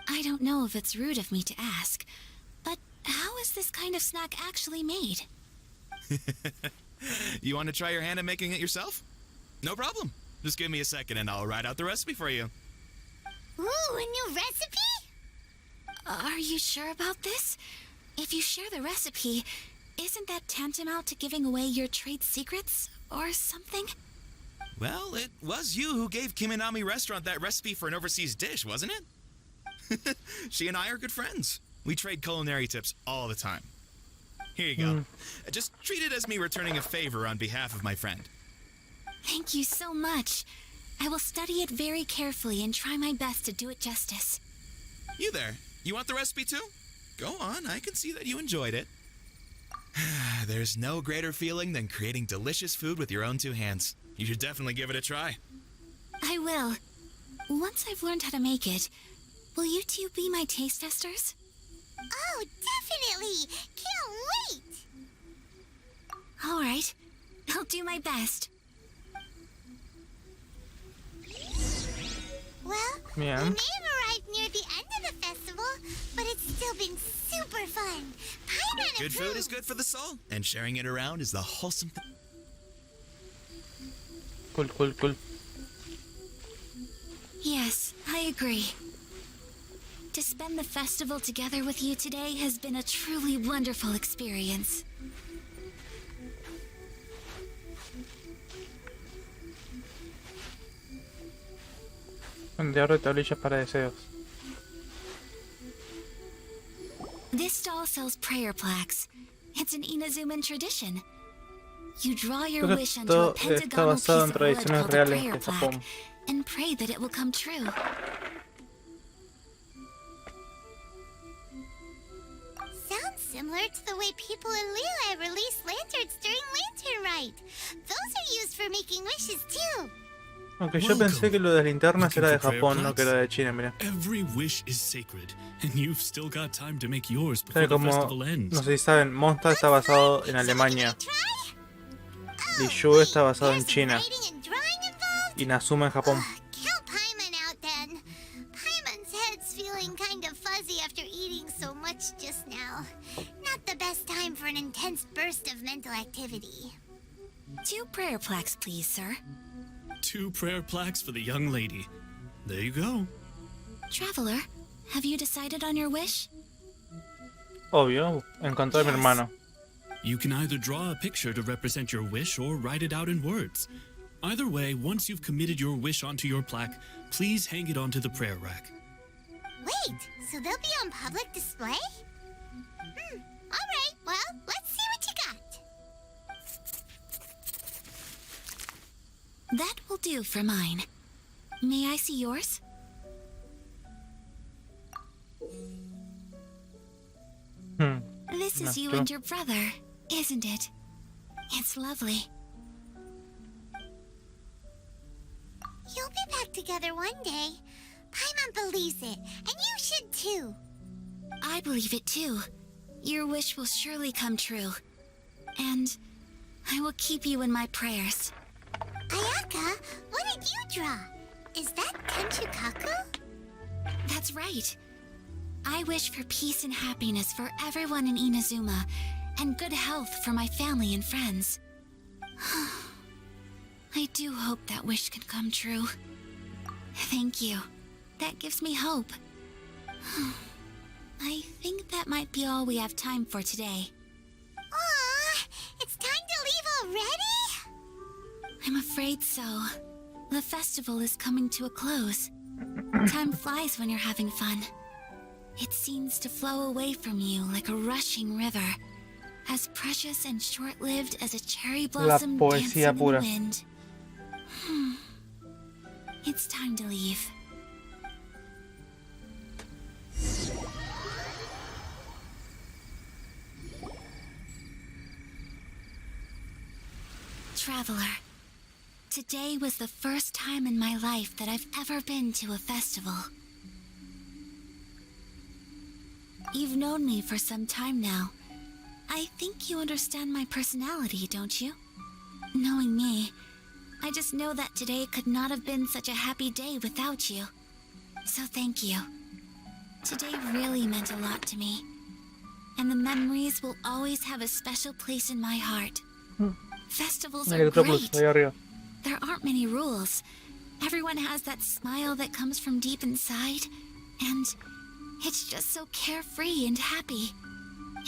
Speaker 5: I don't know if it's rude of me to ask, but how is this kind of snack actually made?
Speaker 13: You want to try your hand at making it yourself? No problem. Just give me a second and I'll write out the recipe for you.
Speaker 3: Ooh, a new recipe?
Speaker 5: Are you sure about this? If you share the recipe, isn't that tantamount to giving away your trade secrets or something?
Speaker 13: Well, it was you who gave Kiminami Restaurant that recipe for an overseas dish, wasn't it? She and I are good friends. We trade culinary tips all the time. Here you go. Just treat it as me returning a favor on behalf of my friend.
Speaker 5: Thank you so much. I will study it very carefully and try my best to do it justice.
Speaker 13: You there. You want the recipe too? Go on, I can see that you enjoyed it. There's no greater feeling than creating delicious food with your own two hands. You should definitely give it a try.
Speaker 5: I will. Once I've learned how to make it, will you two be my taste testers?
Speaker 3: Oh, definitely. Can't wait.
Speaker 5: All right. I'll do my best.
Speaker 3: Well,
Speaker 2: Yeah.
Speaker 3: we may have arrived near the end of the festival, but it's still been super fun. Paimon
Speaker 13: Good food
Speaker 3: approved.
Speaker 13: is good for the soul, and sharing it around is the wholesome thing.
Speaker 2: Cool.
Speaker 5: Yes, I agree. To spend the festival together with you today has been a truly wonderful experience.
Speaker 2: De oro y tablillas para deseos.
Speaker 5: This stall sells prayer plaques. It's an Inazuman tradition. You draw your
Speaker 2: Creo que
Speaker 5: wish onto a
Speaker 2: esto está
Speaker 5: pentagonal piece
Speaker 2: basado en
Speaker 5: of wood
Speaker 2: tradiciones
Speaker 5: called a
Speaker 2: reales
Speaker 5: prayer
Speaker 2: de
Speaker 5: plaque,
Speaker 2: Japón.
Speaker 5: and pray that it will come true.
Speaker 3: Sounds similar to the way people in Liyue release lanterns during Lantern Rite. Those are used for making wishes too.
Speaker 2: Aunque yo pensé que lo de las linternas era de Japón, no que era de China, mira.
Speaker 14: Every wish is sacred, and you've still got time to make yours before
Speaker 2: Tal
Speaker 14: the
Speaker 2: como,
Speaker 14: festival ends.
Speaker 2: no sé si saben, Monster está basado en Alemania. Liyue está basado en China. Y Nazuma en Japón.
Speaker 3: Count Paimon out then. Paimon's head's feeling kind of fuzzy after eating so much just now. Not the best time for an intense burst of mental activity.
Speaker 5: 2 prayer plaques, please, sir.
Speaker 14: 2 prayer plaques for the young lady. There you go.
Speaker 5: Traveler, have you decided on your wish?
Speaker 2: Obvio, encontré a mi hermano.
Speaker 14: You can either draw a picture to represent your wish or write it out in words. Either way, once you've committed your wish onto your plaque, please hang it onto the prayer rack.
Speaker 3: Wait, so they'll be on public display? Alright, well, let's see what you got.
Speaker 5: That will do for mine. May I see yours? This is you and your brother, isn't it? It's lovely.
Speaker 3: You'll be back together one day. Paimon believes it, and you should too.
Speaker 5: I believe it too. Your wish will surely come true. And I will keep you in my prayers.
Speaker 3: Ayaka, what did you draw? Is that Tenchukaku?
Speaker 5: That's right. I wish for peace and happiness for everyone in Inazuma, and good health for my family and friends. I do hope that wish can come true. Thank you. That gives me hope. I think that might be all we have time for today.
Speaker 3: Aw, it's time to leave already?
Speaker 5: I'm afraid so. The festival is coming to a close. Time flies when you're having fun. It seems to flow away from you like a rushing river, as precious and short-lived as a cherry blossom dancing in the wind. It's time to leave. Traveler, today was the first time in my life that I've ever been to a festival. You've known me for some time now, I think you understand my personality, don't you? Knowing me, I just know that today could not have been such a happy day without you. So thank you. Today really meant a lot to me. And the memories will always have a special place in my heart. Festivals are great. There aren't many rules. Everyone has that smile that comes from deep inside. And it's just so carefree and happy.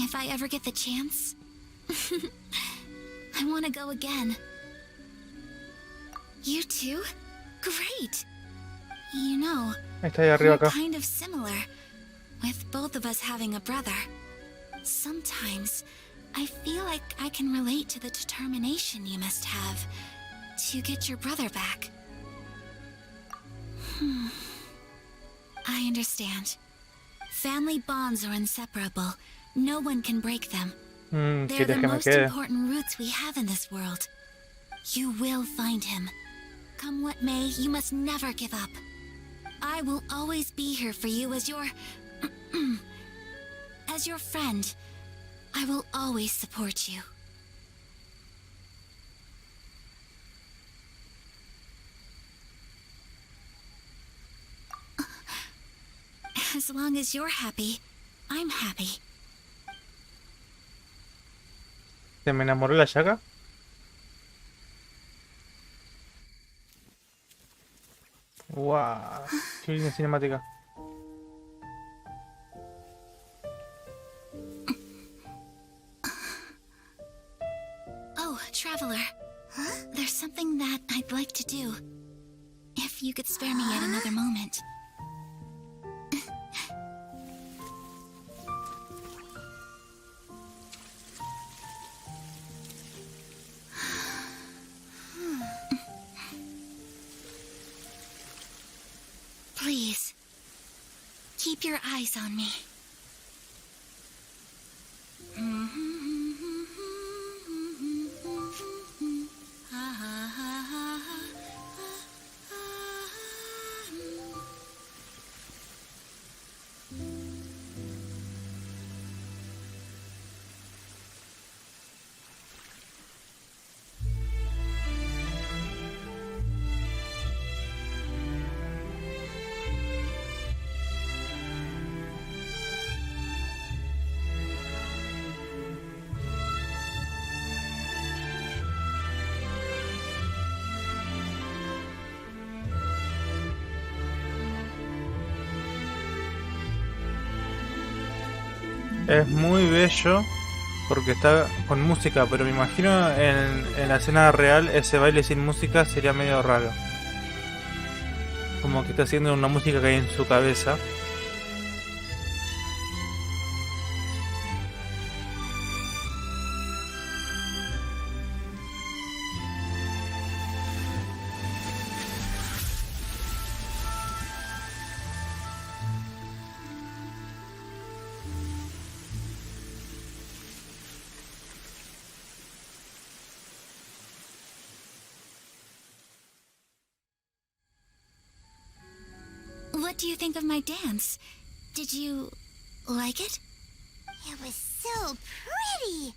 Speaker 5: If I ever get the chance, I want to go again. You too? Great! You know, we're kind of similar, with both of us having a brother. Sometimes, I feel like I can relate to the determination you must have to get your brother back. I understand. Family bonds are inseparable. No one can break them. They're the most important roots we have in this world. You will find him. Come what may, you must never give up. I will always be here for you as your... as your friend. I will always support you. As long as you're happy, I'm happy.
Speaker 2: ¿Se me enamoró la Ayaka? Wow, qué linda cinemática.
Speaker 5: Oh, Traveler. There's something that I'd like to do. If you could spare me yet another moment. Please, keep your eyes on me.
Speaker 2: Es muy bello porque está con música, pero me imagino en la escena real ese baile sin música sería medio raro. Como que está haciendo una música que hay en su cabeza.
Speaker 5: What do you think of my dance? Did you like it?
Speaker 3: It was so pretty.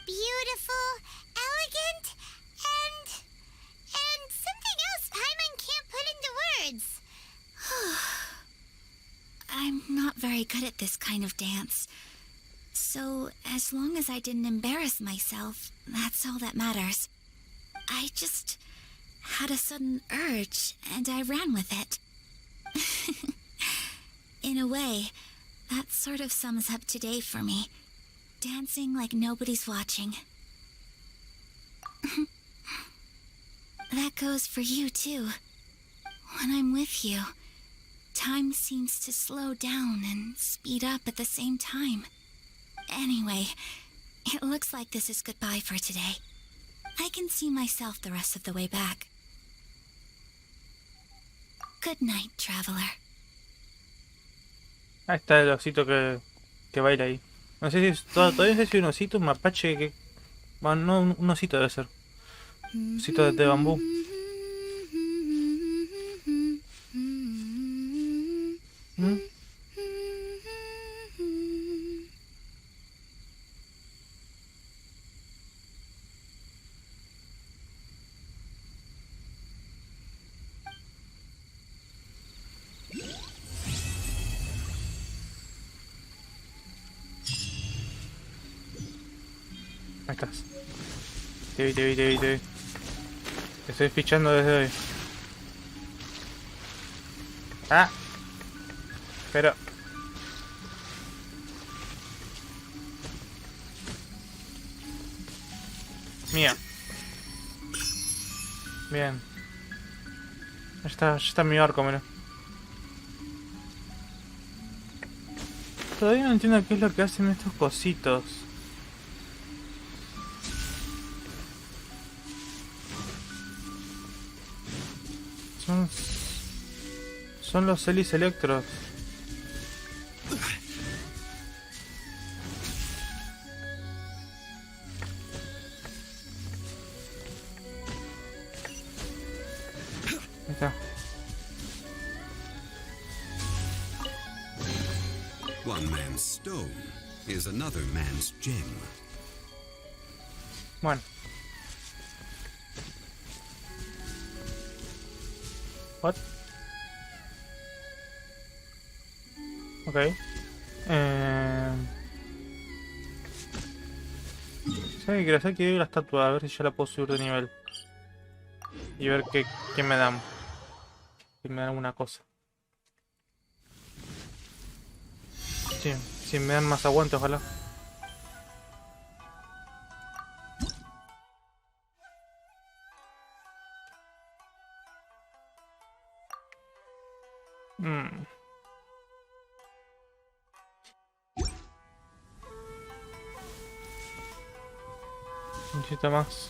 Speaker 3: Beautiful, elegant, and something else Paimon can't put into words.
Speaker 5: I'm not very good at this kind of dance. So, as long as I didn't embarrass myself, that's all that matters. I just had a sudden urge, and I ran with it. In a way, that sort of sums up today for me. Dancing like nobody's watching. That goes for you, too. When I'm with you, time seems to slow down and speed up at the same time. Anyway, it looks like this is goodbye for today. I can see myself the rest of the way back. Good night, traveler.
Speaker 2: Ahí está el osito que baila ahí. No sé si todavía no sé si un osito, un mapache que... Bueno, no, un osito debe ser. Osito de bambú. Ahí estás. Te vi. Te estoy fichando desde hoy. Ah. Pero... Mía. Bien. Ya está mi arco, mira. Todavía no entiendo qué es lo que hacen estos cositos. Son los Helis Electros. Ahí está.
Speaker 9: One man's stone is another man's gem.
Speaker 2: Bueno. What? Ok. ¿Sabes qué quiero hacer? Quiero ir a la estatua, a ver si ya la puedo subir de nivel. Y ver qué me dan. Si me dan alguna cosa. Sí, si me dan más aguante, ojalá. Necesito más.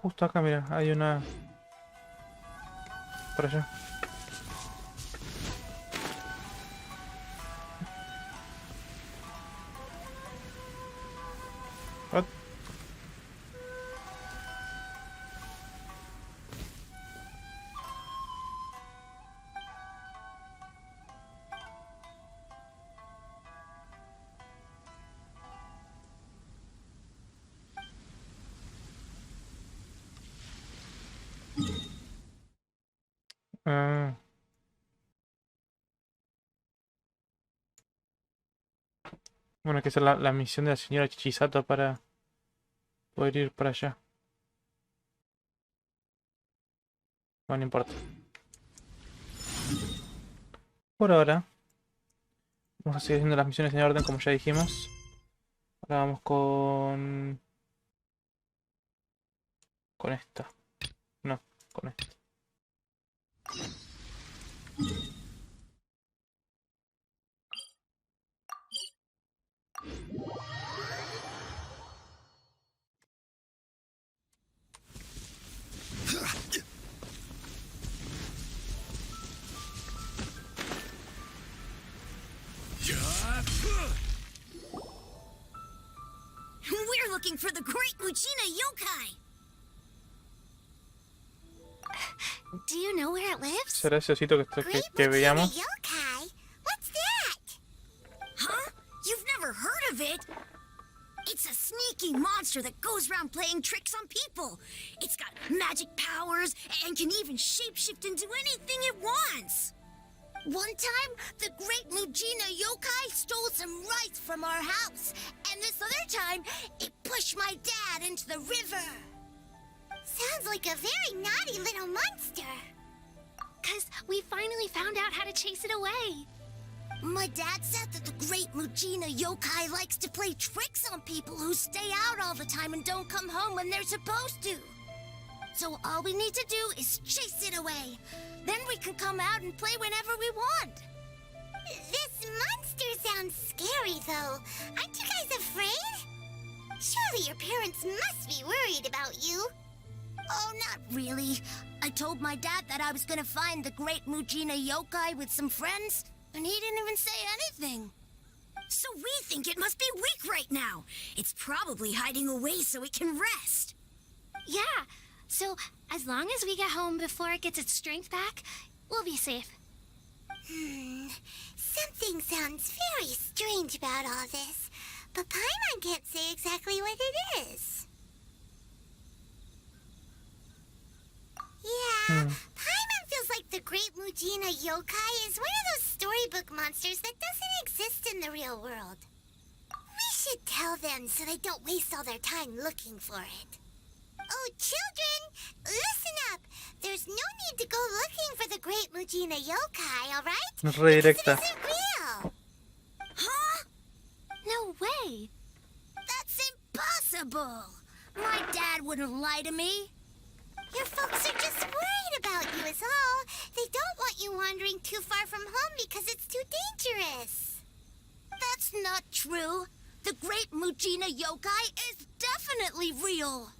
Speaker 2: Justo acá, mira, hay una... Por allá. What? Ah. Bueno, hay que hacer la misión de la señora Chichisato para poder ir para allá. Bueno, no importa. Por ahora, vamos a seguir haciendo las misiones en orden como ya dijimos. Ahora vamos con esta. No, con esta.
Speaker 10: We're looking for the great Mujina yokai! Do you know where it lives?
Speaker 2: ¿Será ese osito que veíamos?
Speaker 3: Yokai? What's that?
Speaker 10: Huh? You've never heard of it? It's a sneaky monster that goes around playing tricks on people. It's got magic powers and can even shapeshift into anything it wants. One time, the great Mujina yokai stole some rice from our house. And this other time, it pushed my dad into the river.
Speaker 3: Sounds like a very naughty little monster.
Speaker 6: 'Cause we finally found out how to chase it away.
Speaker 10: My dad said that the great Mujina yokai likes to play tricks on people who stay out all the time and don't come home when they're supposed to. So all we need to do is chase it away. Then we can come out and play whenever we want.
Speaker 3: This monster sounds scary, though. Aren't you guys afraid? Surely your parents must be worried about you.
Speaker 10: Oh, not really. I told my dad that I was gonna find the great Mujina yokai with some friends, and he didn't even say anything. So we think it must be weak right now. It's probably hiding away so it can rest.
Speaker 6: Yeah, so as long as we get home before it gets its strength back, we'll be safe.
Speaker 3: Something sounds very strange about all this, but Paimon can't say exactly what it is. Yeah, Paimon feels Great Mujina Yokai is one of those storybook monsters that doesn't exist in the real world. We should tell them so they don't waste all their time looking for it. Oh, children, listen up. There's no need to go looking for the Great Mujina Yokai, alright? Because it
Speaker 2: Redirecta.
Speaker 3: isn't real.
Speaker 10: Huh? No way. That's impossible. My dad wouldn't lie to me.
Speaker 3: Your folks are just worried about you is all. They don't want you wandering too far from home because it's too dangerous.
Speaker 10: That's not true. The Great Mujina Yokai is definitely real.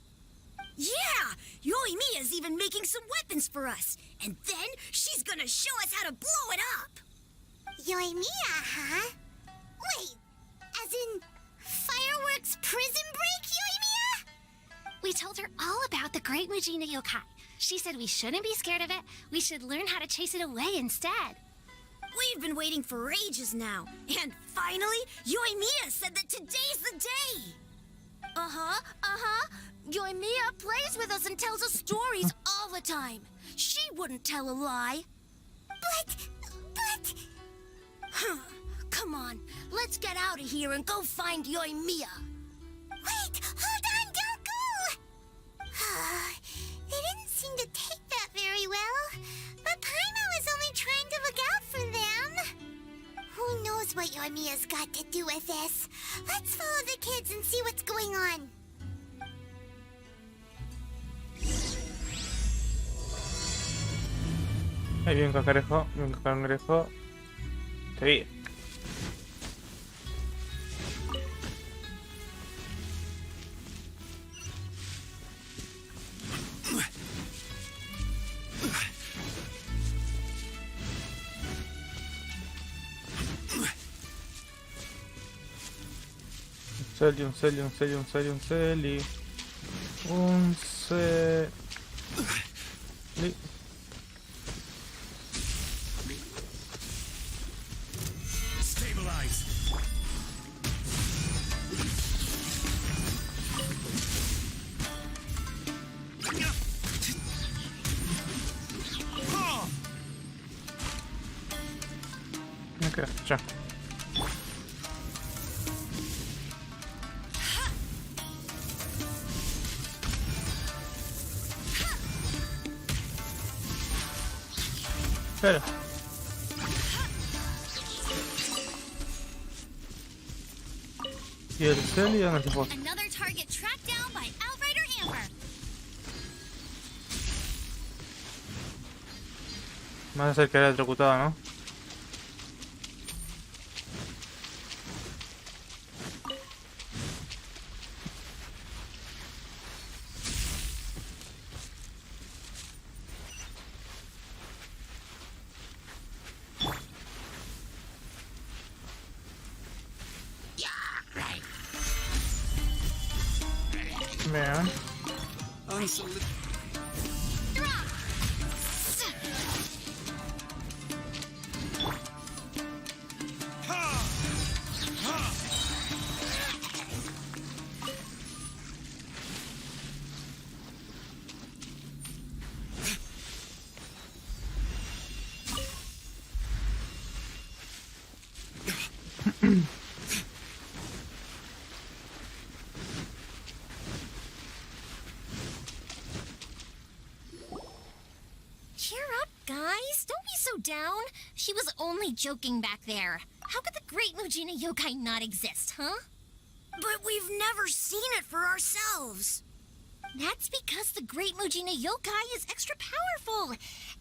Speaker 10: Yeah, Yoimiya's even making some weapons for us. And then she's gonna show us how to blow it up.
Speaker 3: Yoimiya, huh? Wait, as in fireworks prison break, Yoimiya?
Speaker 15: We told her all about the Great Mujina Yokai. She said we shouldn't be scared of it. We should learn how to chase it away instead.
Speaker 10: We've been waiting for ages now. And finally, Yoimiya said that today's the day. Yoimiya plays with us and tells us stories all the time. She wouldn't tell a lie.
Speaker 3: But...
Speaker 10: Come on, let's get out of here and go find Yoimiya.
Speaker 3: Wait, hold on, don't go! They didn't seem to take that very well. But Paimon was only trying to look out for them. Who knows what Yoimiya's got to do with this? Let's follow the kids and see what's going on.
Speaker 2: Ahí vi un cangrejo, Te vi. Un celi.
Speaker 7: Stabilize.
Speaker 2: Ok, ya. Espera. ¿Y el Celi dónde se fue?
Speaker 15: Another target tracked down by Outrider Amber.
Speaker 2: Van a ser que era electrocutado, ¿no? Vean.
Speaker 15: Cheer up, guys. Don't be so down. She was only joking back there. How could the Great Mujina Yokai not exist, huh?
Speaker 10: But we've never seen it for ourselves.
Speaker 15: That's because the Great Mujina Yokai is extra powerful.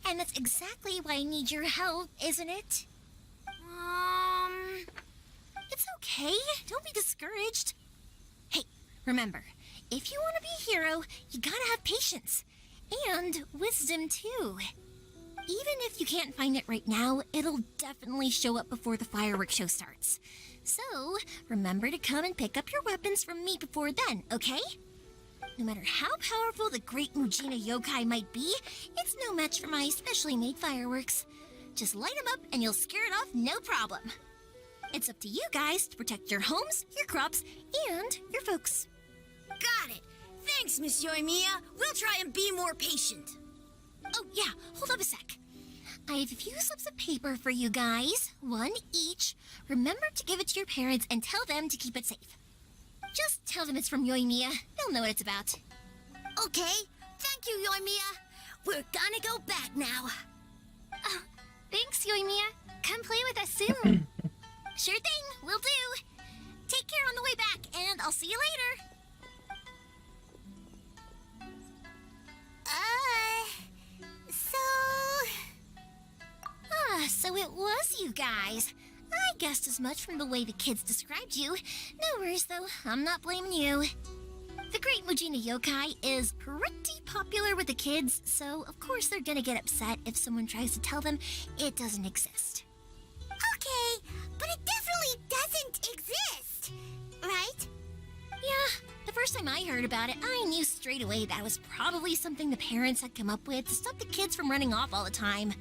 Speaker 15: And that's exactly why I need your help, isn't it? It's okay. Don't be discouraged. Hey, remember, if you want to be a hero, you gotta have patience. And wisdom, too. Even if you can't find it right now, it'll definitely show up before the fireworks show starts. So, remember to come and pick up your weapons from me before then, okay? No matter how powerful the Great Mujina Yokai might be, it's no match for my specially made fireworks. Just light them up and you'll scare it off no problem. It's up to you guys to protect your homes, your crops, and your folks.
Speaker 10: Got it. Thanks, Miss Yoimiya. We'll try and be more patient.
Speaker 15: Oh, yeah. Hold up a sec. I have a few slips of paper for you guys, one each. Remember to give it to your parents and tell them to keep it safe. Just tell them it's from Yoimiya. They'll know what it's about.
Speaker 3: Okay, thank you, Yoimiya. We're gonna go back now.
Speaker 15: Thanks, Yoimiya. Come play with us soon. Sure thing, will do. Take care on the way back, and I'll see you later. So it was you guys. I guessed as much from the way the kids described you. No worries, though. I'm not blaming you. The Great Mujina Yokai is pretty popular with the kids, so of course they're gonna get upset if someone tries to tell them it doesn't exist.
Speaker 3: Okay, but it definitely doesn't exist, right?
Speaker 15: Yeah, the first time I heard about it, I knew straight away that was probably something the parents had come up with to stop the kids from running off all the time.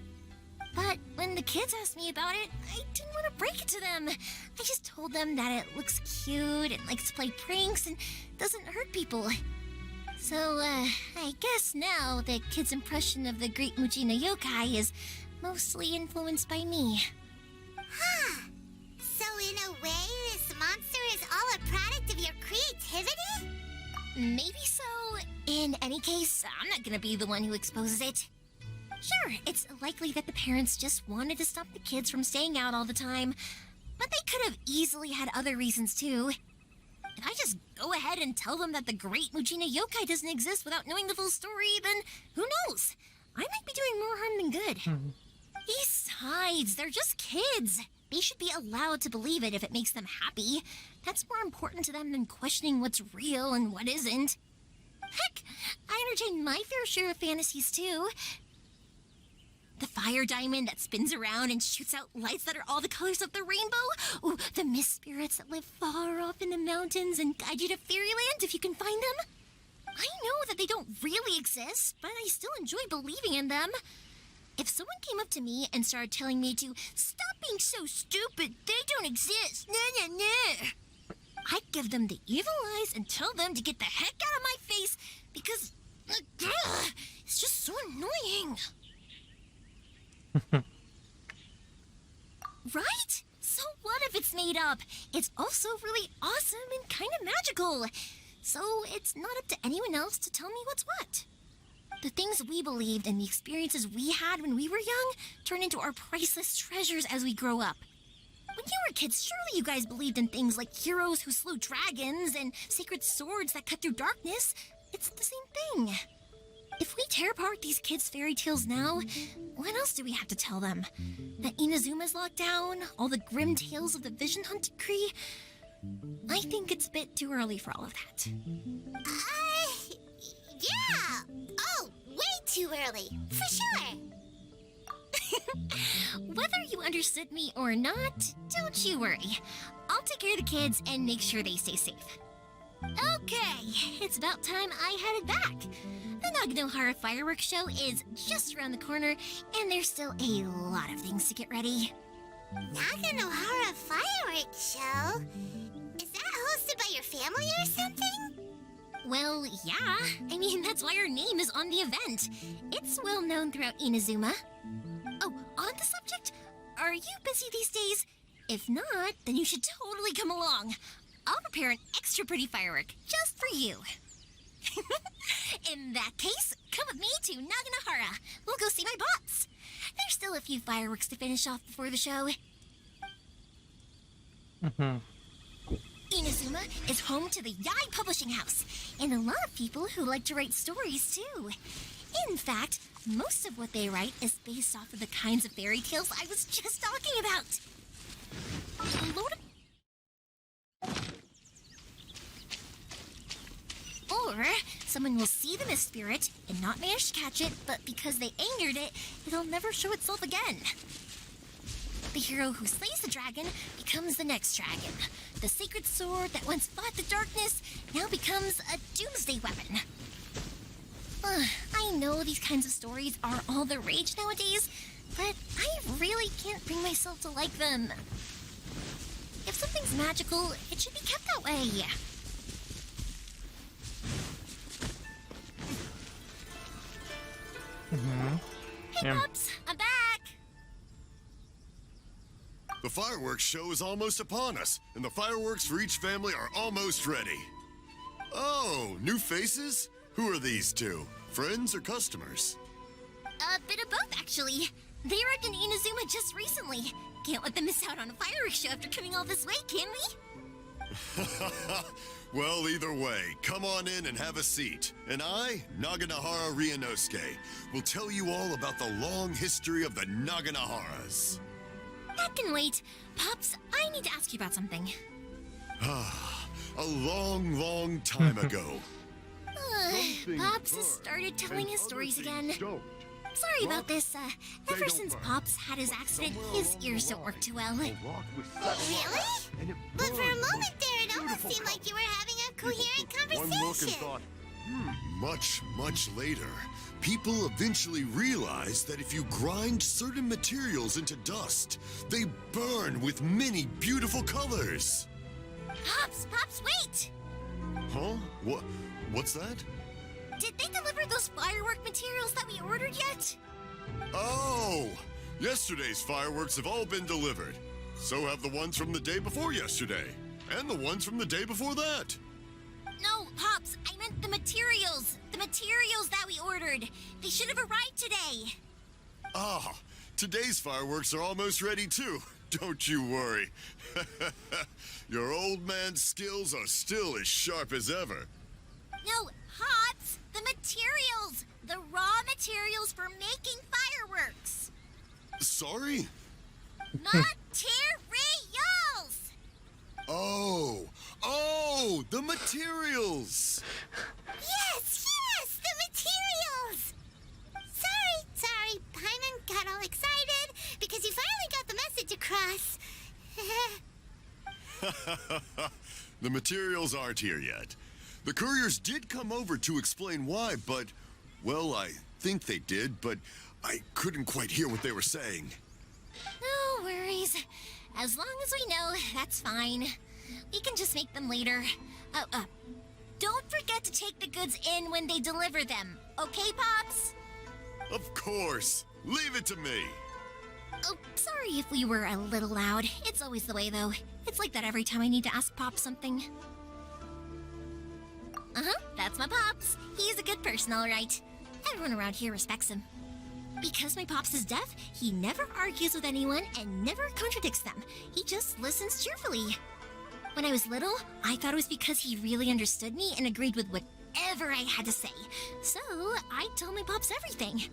Speaker 15: But when the kids asked me about it, I didn't want to break it to them. I just told them that it looks cute and likes to play pranks and doesn't hurt people. So, I guess now the kids' impression of the Great Mujina Yokai is mostly influenced by me.
Speaker 3: Huh. So in a way, this monster is all a product of your creativity?
Speaker 15: Maybe so. In any case, I'm not gonna be the one who exposes it. Sure, it's likely that the parents just wanted to stop the kids from staying out all the time, but they could have easily had other reasons too. If I just go ahead and tell them that the Great Mujina Yokai doesn't exist without knowing the full story, then who knows? I might be doing more harm than good. Besides, they're just kids. They should be allowed to believe it if it makes them happy. That's more important to them than questioning what's real and what isn't. Heck, I entertain my fair share of fantasies too. The fire diamond that spins around and shoots out lights that are all the colors of the rainbow. Ooh, the mist spirits that live far off in the mountains and guide you to fairyland if you can find them. I know that they don't really exist, but I still enjoy believing in them. If someone came up to me and started telling me to stop being so stupid, they don't exist, I'd give them the evil eyes and tell them to get the heck out of my face because it's just so annoying. Right? So what if it's made up? It's also really awesome and kind of magical. So it's not up to anyone else to tell me what's what. The things we believed and the experiences we had when we were young turn into our priceless treasures as we grow up. When you were kids, surely you guys believed in things like heroes who slew dragons and sacred swords that cut through darkness. It's the same thing. If we tear apart these kids' fairy tales now, what else do we have to tell them? That Inazuma's locked down? All the grim tales of the Vision Hunt decree? I think it's a bit too early for all of that.
Speaker 3: Yeah! Oh, way too early, for sure!
Speaker 15: Whether you understood me or not, don't you worry. I'll take care of the kids and make sure they stay safe. Okay, it's about time I headed back. The Naganohara fireworks show is just around the corner, and there's still a lot of things to get ready.
Speaker 3: Naganohara fireworks show? Is that hosted by your family or something?
Speaker 15: Well, yeah. I mean, that's why our name is on the event. It's well known throughout Inazuma. Oh, on the subject, are you busy these days? If not, then you should totally come along. I'll prepare an extra pretty firework just for you. In that case, come with me to Naganohara. We'll go see my boss. There's still a few fireworks to finish off before the show. Inazuma is home to the Yai Publishing House, and a lot of people who like to write stories too. In fact, most of what they write is based off of the kinds of fairy tales I was just talking about. Or someone will see the mist spirit and not manage to catch it, but because they angered it, it'll never show itself again. The hero who slays the dragon becomes the next dragon. The sacred sword that once fought the darkness now becomes a doomsday weapon. I know these kinds of stories are all the rage nowadays, but I really can't bring myself to like them. If something's magical, it should be kept that way. Hey,
Speaker 2: Yeah.
Speaker 15: Pops, I'm back.
Speaker 11: The fireworks show is almost upon us, and the fireworks for each family are almost ready. Oh, new faces? Who are these two? Friends or customers?
Speaker 15: A bit of both, actually. They arrived in Inazuma just recently. Can't let them miss out on a fireworks show after coming all this way, can we?
Speaker 11: Well, either way, come on in and have a seat. And I, Naganahara Ryunosuke, will tell you all about the long history of the Naganaharas.
Speaker 15: That can wait. Pops, I need to ask you about something.
Speaker 11: A long, long time ago.
Speaker 15: Pops has started telling his stories again. Sorry about this. Ever since Pops had his accident, his ears don't work too well.
Speaker 3: Really? But for a moment there, it almost seemed like you were having a coherent conversation.
Speaker 11: Much, much later, people eventually realized that if you grind certain materials into dust, they burn with many beautiful colors.
Speaker 15: Pops, wait!
Speaker 11: Huh? What's that?
Speaker 15: Did they deliver those firework materials that we ordered yet?
Speaker 11: Oh! Yesterday's fireworks have all been delivered. So have the ones from the day before yesterday. And the ones from the day before that.
Speaker 15: No, Pops, I meant the materials. The materials that we ordered. They should have arrived today.
Speaker 11: Ah, today's fireworks are almost ready too. Don't you worry. Your old man's skills are still as sharp as ever.
Speaker 15: No, Pops, the materials. The raw materials for making fireworks.
Speaker 11: Sorry?
Speaker 15: Materials!
Speaker 11: Oh, the materials!
Speaker 3: Yes, the materials! Sorry, Paimon got all excited because you finally got the message across.
Speaker 11: The materials aren't here yet. The couriers did come over to explain why, but, well, I think they did, but I couldn't quite hear what they were saying.
Speaker 15: No worries. As long as we know, that's fine. We can just make them later. Don't forget to take the goods in when they deliver them. Okay, Pops?
Speaker 11: Of course. Leave it to me.
Speaker 15: Oh, sorry if we were a little loud. It's always the way, though. It's like that every time I need to ask Pops something. That's my Pops. He's a good person, all right. Everyone around here respects him. Because my Pops is deaf, he never argues with anyone and never contradicts them. He just listens cheerfully. When I was little, I thought it was because he really understood me and agreed with whatever I had to say. So, I told my Pops everything.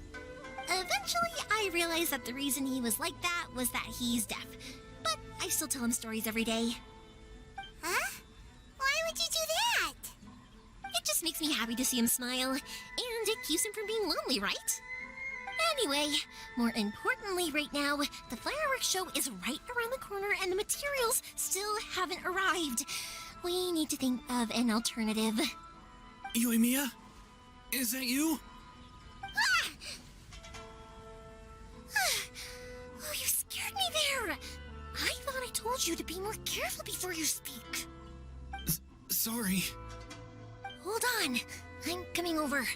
Speaker 15: Eventually, I realized that the reason he was like that was that he's deaf. But I still tell him stories every day.
Speaker 3: Huh? Why would you do that?
Speaker 15: It just makes me happy to see him smile, and it keeps him from being lonely, right? Anyway, more importantly right now, the fireworks show is right around the corner and the materials still haven't arrived. We need to think of an alternative.
Speaker 14: Yoimiya? Is that you?
Speaker 15: Oh, you scared me there! I thought I told you to be more careful before you speak.
Speaker 14: Sorry.
Speaker 15: Hold on, I'm coming over.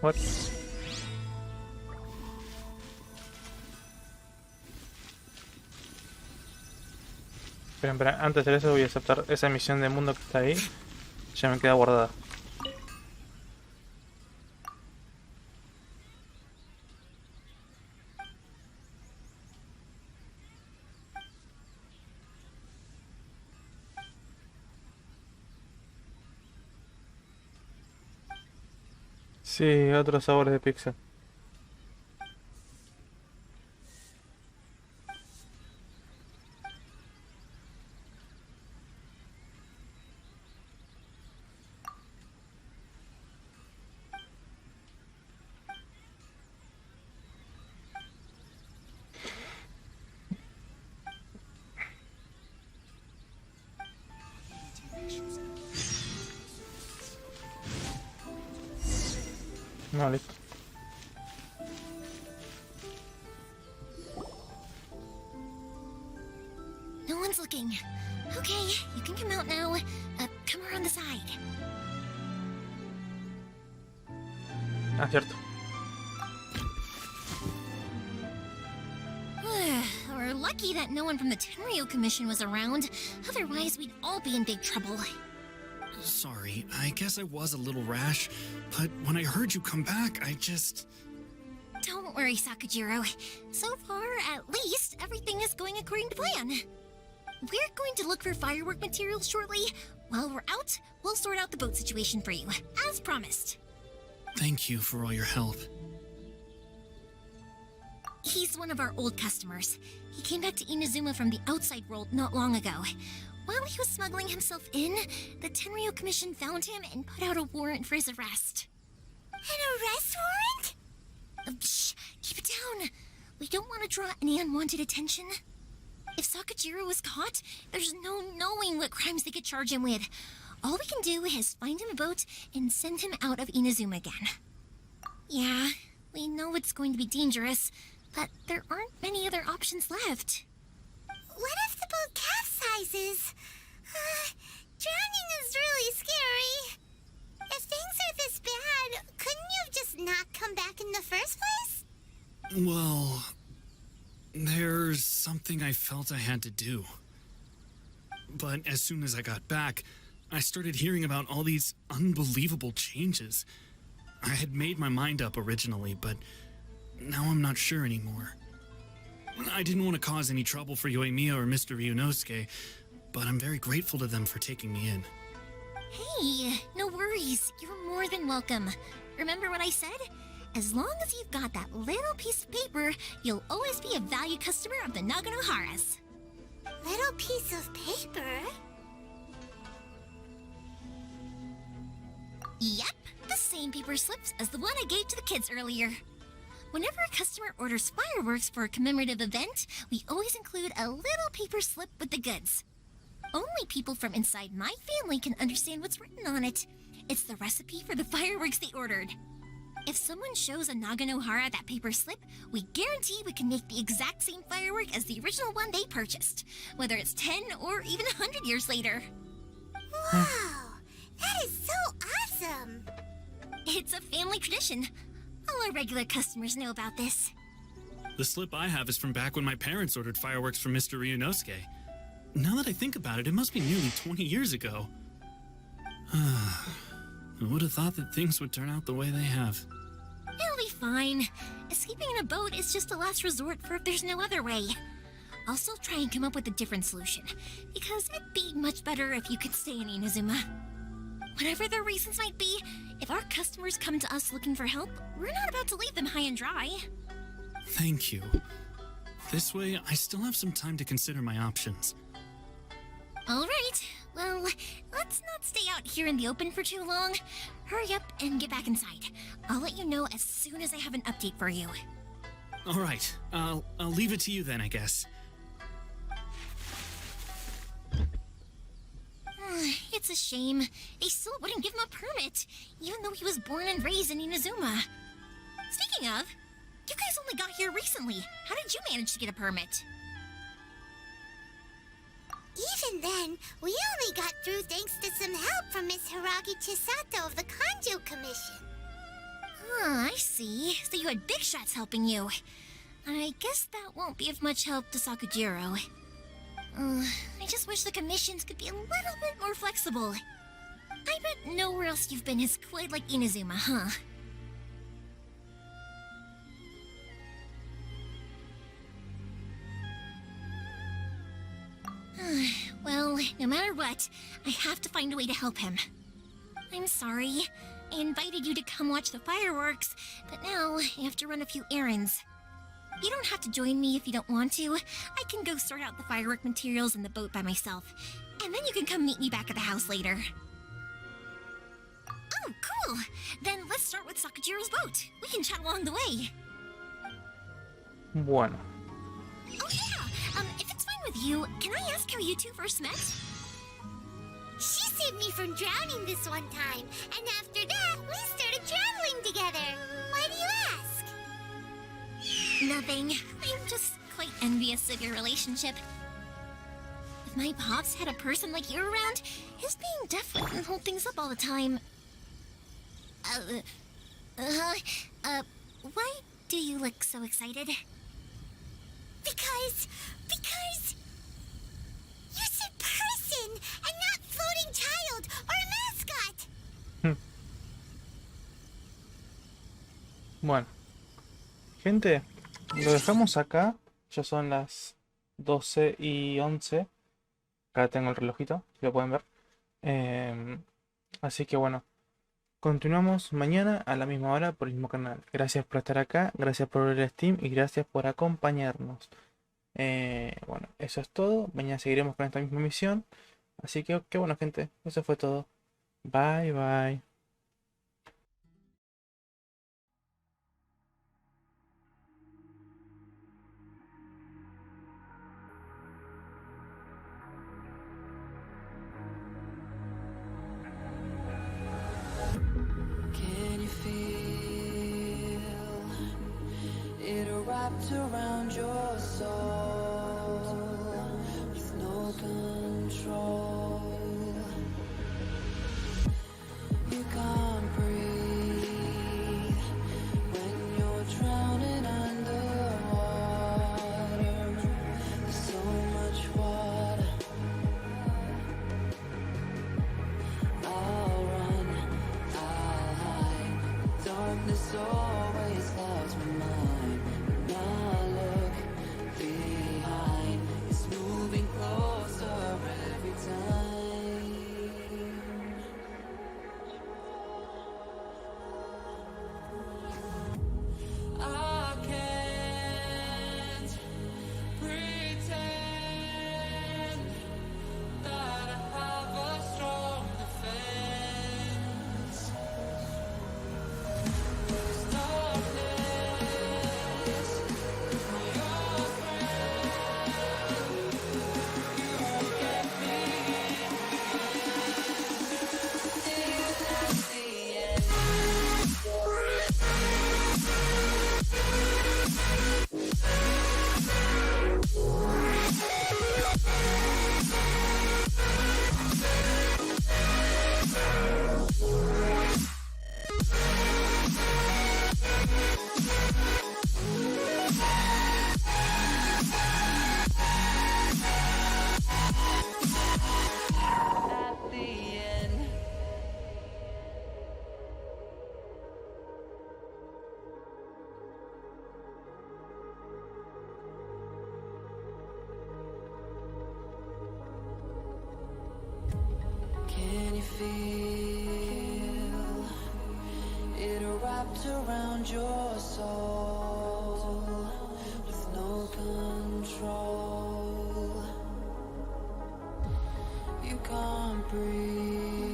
Speaker 2: What? Espera, antes de eso voy a aceptar esa misión de mundo que está ahí. Ya me queda guardada. Sí, otros sabores de pizza. No, listo.
Speaker 15: No one's looking. Okay, you can come out now. Come around the side.
Speaker 2: Ah, cierto.
Speaker 15: that no one from the Tenryo Commission was around. Otherwise, we'd all be in big trouble.
Speaker 14: Sorry, I guess I was a little rash, but when I heard you come back, I just...
Speaker 15: Don't worry, Sakujiro. So far, at least, everything is going according to plan. We're going to look for firework materials shortly. While we're out, we'll sort out the boat situation for you, as promised.
Speaker 14: Thank you for all your help.
Speaker 15: He's one of our old customers. He came back to Inazuma from the outside world not long ago. While he was smuggling himself in, the Tenryo Commission found him and put out a warrant for his arrest.
Speaker 3: An arrest warrant?
Speaker 15: Shh! Keep it down! We don't want to draw any unwanted attention. If Sakujiro is caught, there's no knowing what crimes they could charge him with. All we can do is find him a boat and send him out of Inazuma again. Yeah, we know it's going to be dangerous, but there aren't many other options left.
Speaker 3: What if the boat capsizes? Drowning is really scary. If things are this bad, couldn't you have just not come back in the first place?
Speaker 14: Well, there's something I felt I had to do. But as soon as I got back, I started hearing about all these unbelievable changes. I had made my mind up originally, but now I'm not sure anymore. I didn't want to cause any trouble for Yoimiya or Mr. Ryunosuke, but I'm very grateful to them for taking me in.
Speaker 15: Hey, no worries. You're more than welcome. Remember what I said? As long as you've got that little piece of paper, you'll always be a valued customer of the Naganoharas.
Speaker 3: Little piece of paper?
Speaker 15: Yep, the same paper slips as the one I gave to the kids earlier. Whenever a customer orders fireworks for a commemorative event, we always include a little paper slip with the goods. Only people from inside my family can understand what's written on it. It's the recipe for the fireworks they ordered. If someone shows a Naganohara that paper slip, we guarantee we can make the exact same firework as the original one they purchased, whether it's 10 or even 100 years later.
Speaker 3: Wow, that is so awesome!
Speaker 15: It's a family tradition. All our regular customers know about this.
Speaker 14: The slip I have is from back when my parents ordered fireworks from Mr. Ryunosuke. Now that I think about it, it must be nearly 20 years ago. I would have thought that things would turn out the way they have.
Speaker 15: It'll be fine. Escaping in a boat is just a last resort for if there's no other way. I'll still try and come up with a different solution, because it'd be much better if you could stay in Inazuma. Whatever their reasons might be, if our customers come to us looking for help, we're not about to leave them high and dry.
Speaker 14: Thank you. This way, I still have some time to consider my options.
Speaker 15: All right. Well, let's not stay out here in the open for too long. Hurry up and get back inside. I'll let you know as soon as I have an update for you.
Speaker 14: All right. I'll leave it to you then, I guess.
Speaker 15: It's a shame. They still wouldn't give him a permit, even though he was born and raised in Inazuma. Speaking of, you guys only got here recently. How did you manage to get a permit?
Speaker 3: Even then, we only got through thanks to some help from Miss Hiragi Chisato of the Kanjo Commission.
Speaker 15: I see. So you had big shots helping you. I guess that won't be of much help to Sakujiro. I just wish the commissions could be a little bit more flexible. I bet nowhere else you've been is quite like Inazuma, huh? Well, no matter what, I have to find a way to help him. I'm sorry. I invited you to come watch the fireworks, but now I have to run a few errands. You don't have to join me if you don't want to. I can go sort out the firework materials in the boat by myself, and then you can come meet me back at the house later. Oh, cool! Then let's start with Sakujiro's boat. We can chat along the way.
Speaker 2: Bueno.
Speaker 15: Oh yeah, if it's fine with you, can I ask how you two first met?
Speaker 3: She saved me from drowning this one time, and after that, we started traveling together. Why do you ask?
Speaker 15: Nothing. I'm just quite envious of your relationship. If my pops had a person like you around, his being deaf wouldn't hold things up all the time.
Speaker 3: Uh-huh.
Speaker 15: Why do you look so excited?
Speaker 3: Because Because you said person and not floating child or a mascot.
Speaker 2: Bueno, gente, lo dejamos acá. Ya son las 12:11. Acá tengo el relojito, si lo pueden ver. Así que bueno, continuamos mañana a la misma hora por el mismo canal. Gracias por estar acá, gracias por ver el stream y gracias por acompañarnos. Bueno, eso es todo. Mañana seguiremos con esta misma misión. Así que bueno, gente, eso fue todo. Bye, bye.
Speaker 1: Can you feel it wrapped around your soul with no control? You can't breathe when you're drowning underwater. There's so much water. I'll run, I'll hide. Darkness always clouds my mind. When I look behind, it's moving closer every time. I can't pretend that I have a strong defense. There's darkness for your friend. You won't get me till that's the end. At the end. Can you feel it wrapped around your soul with no control? You can't breathe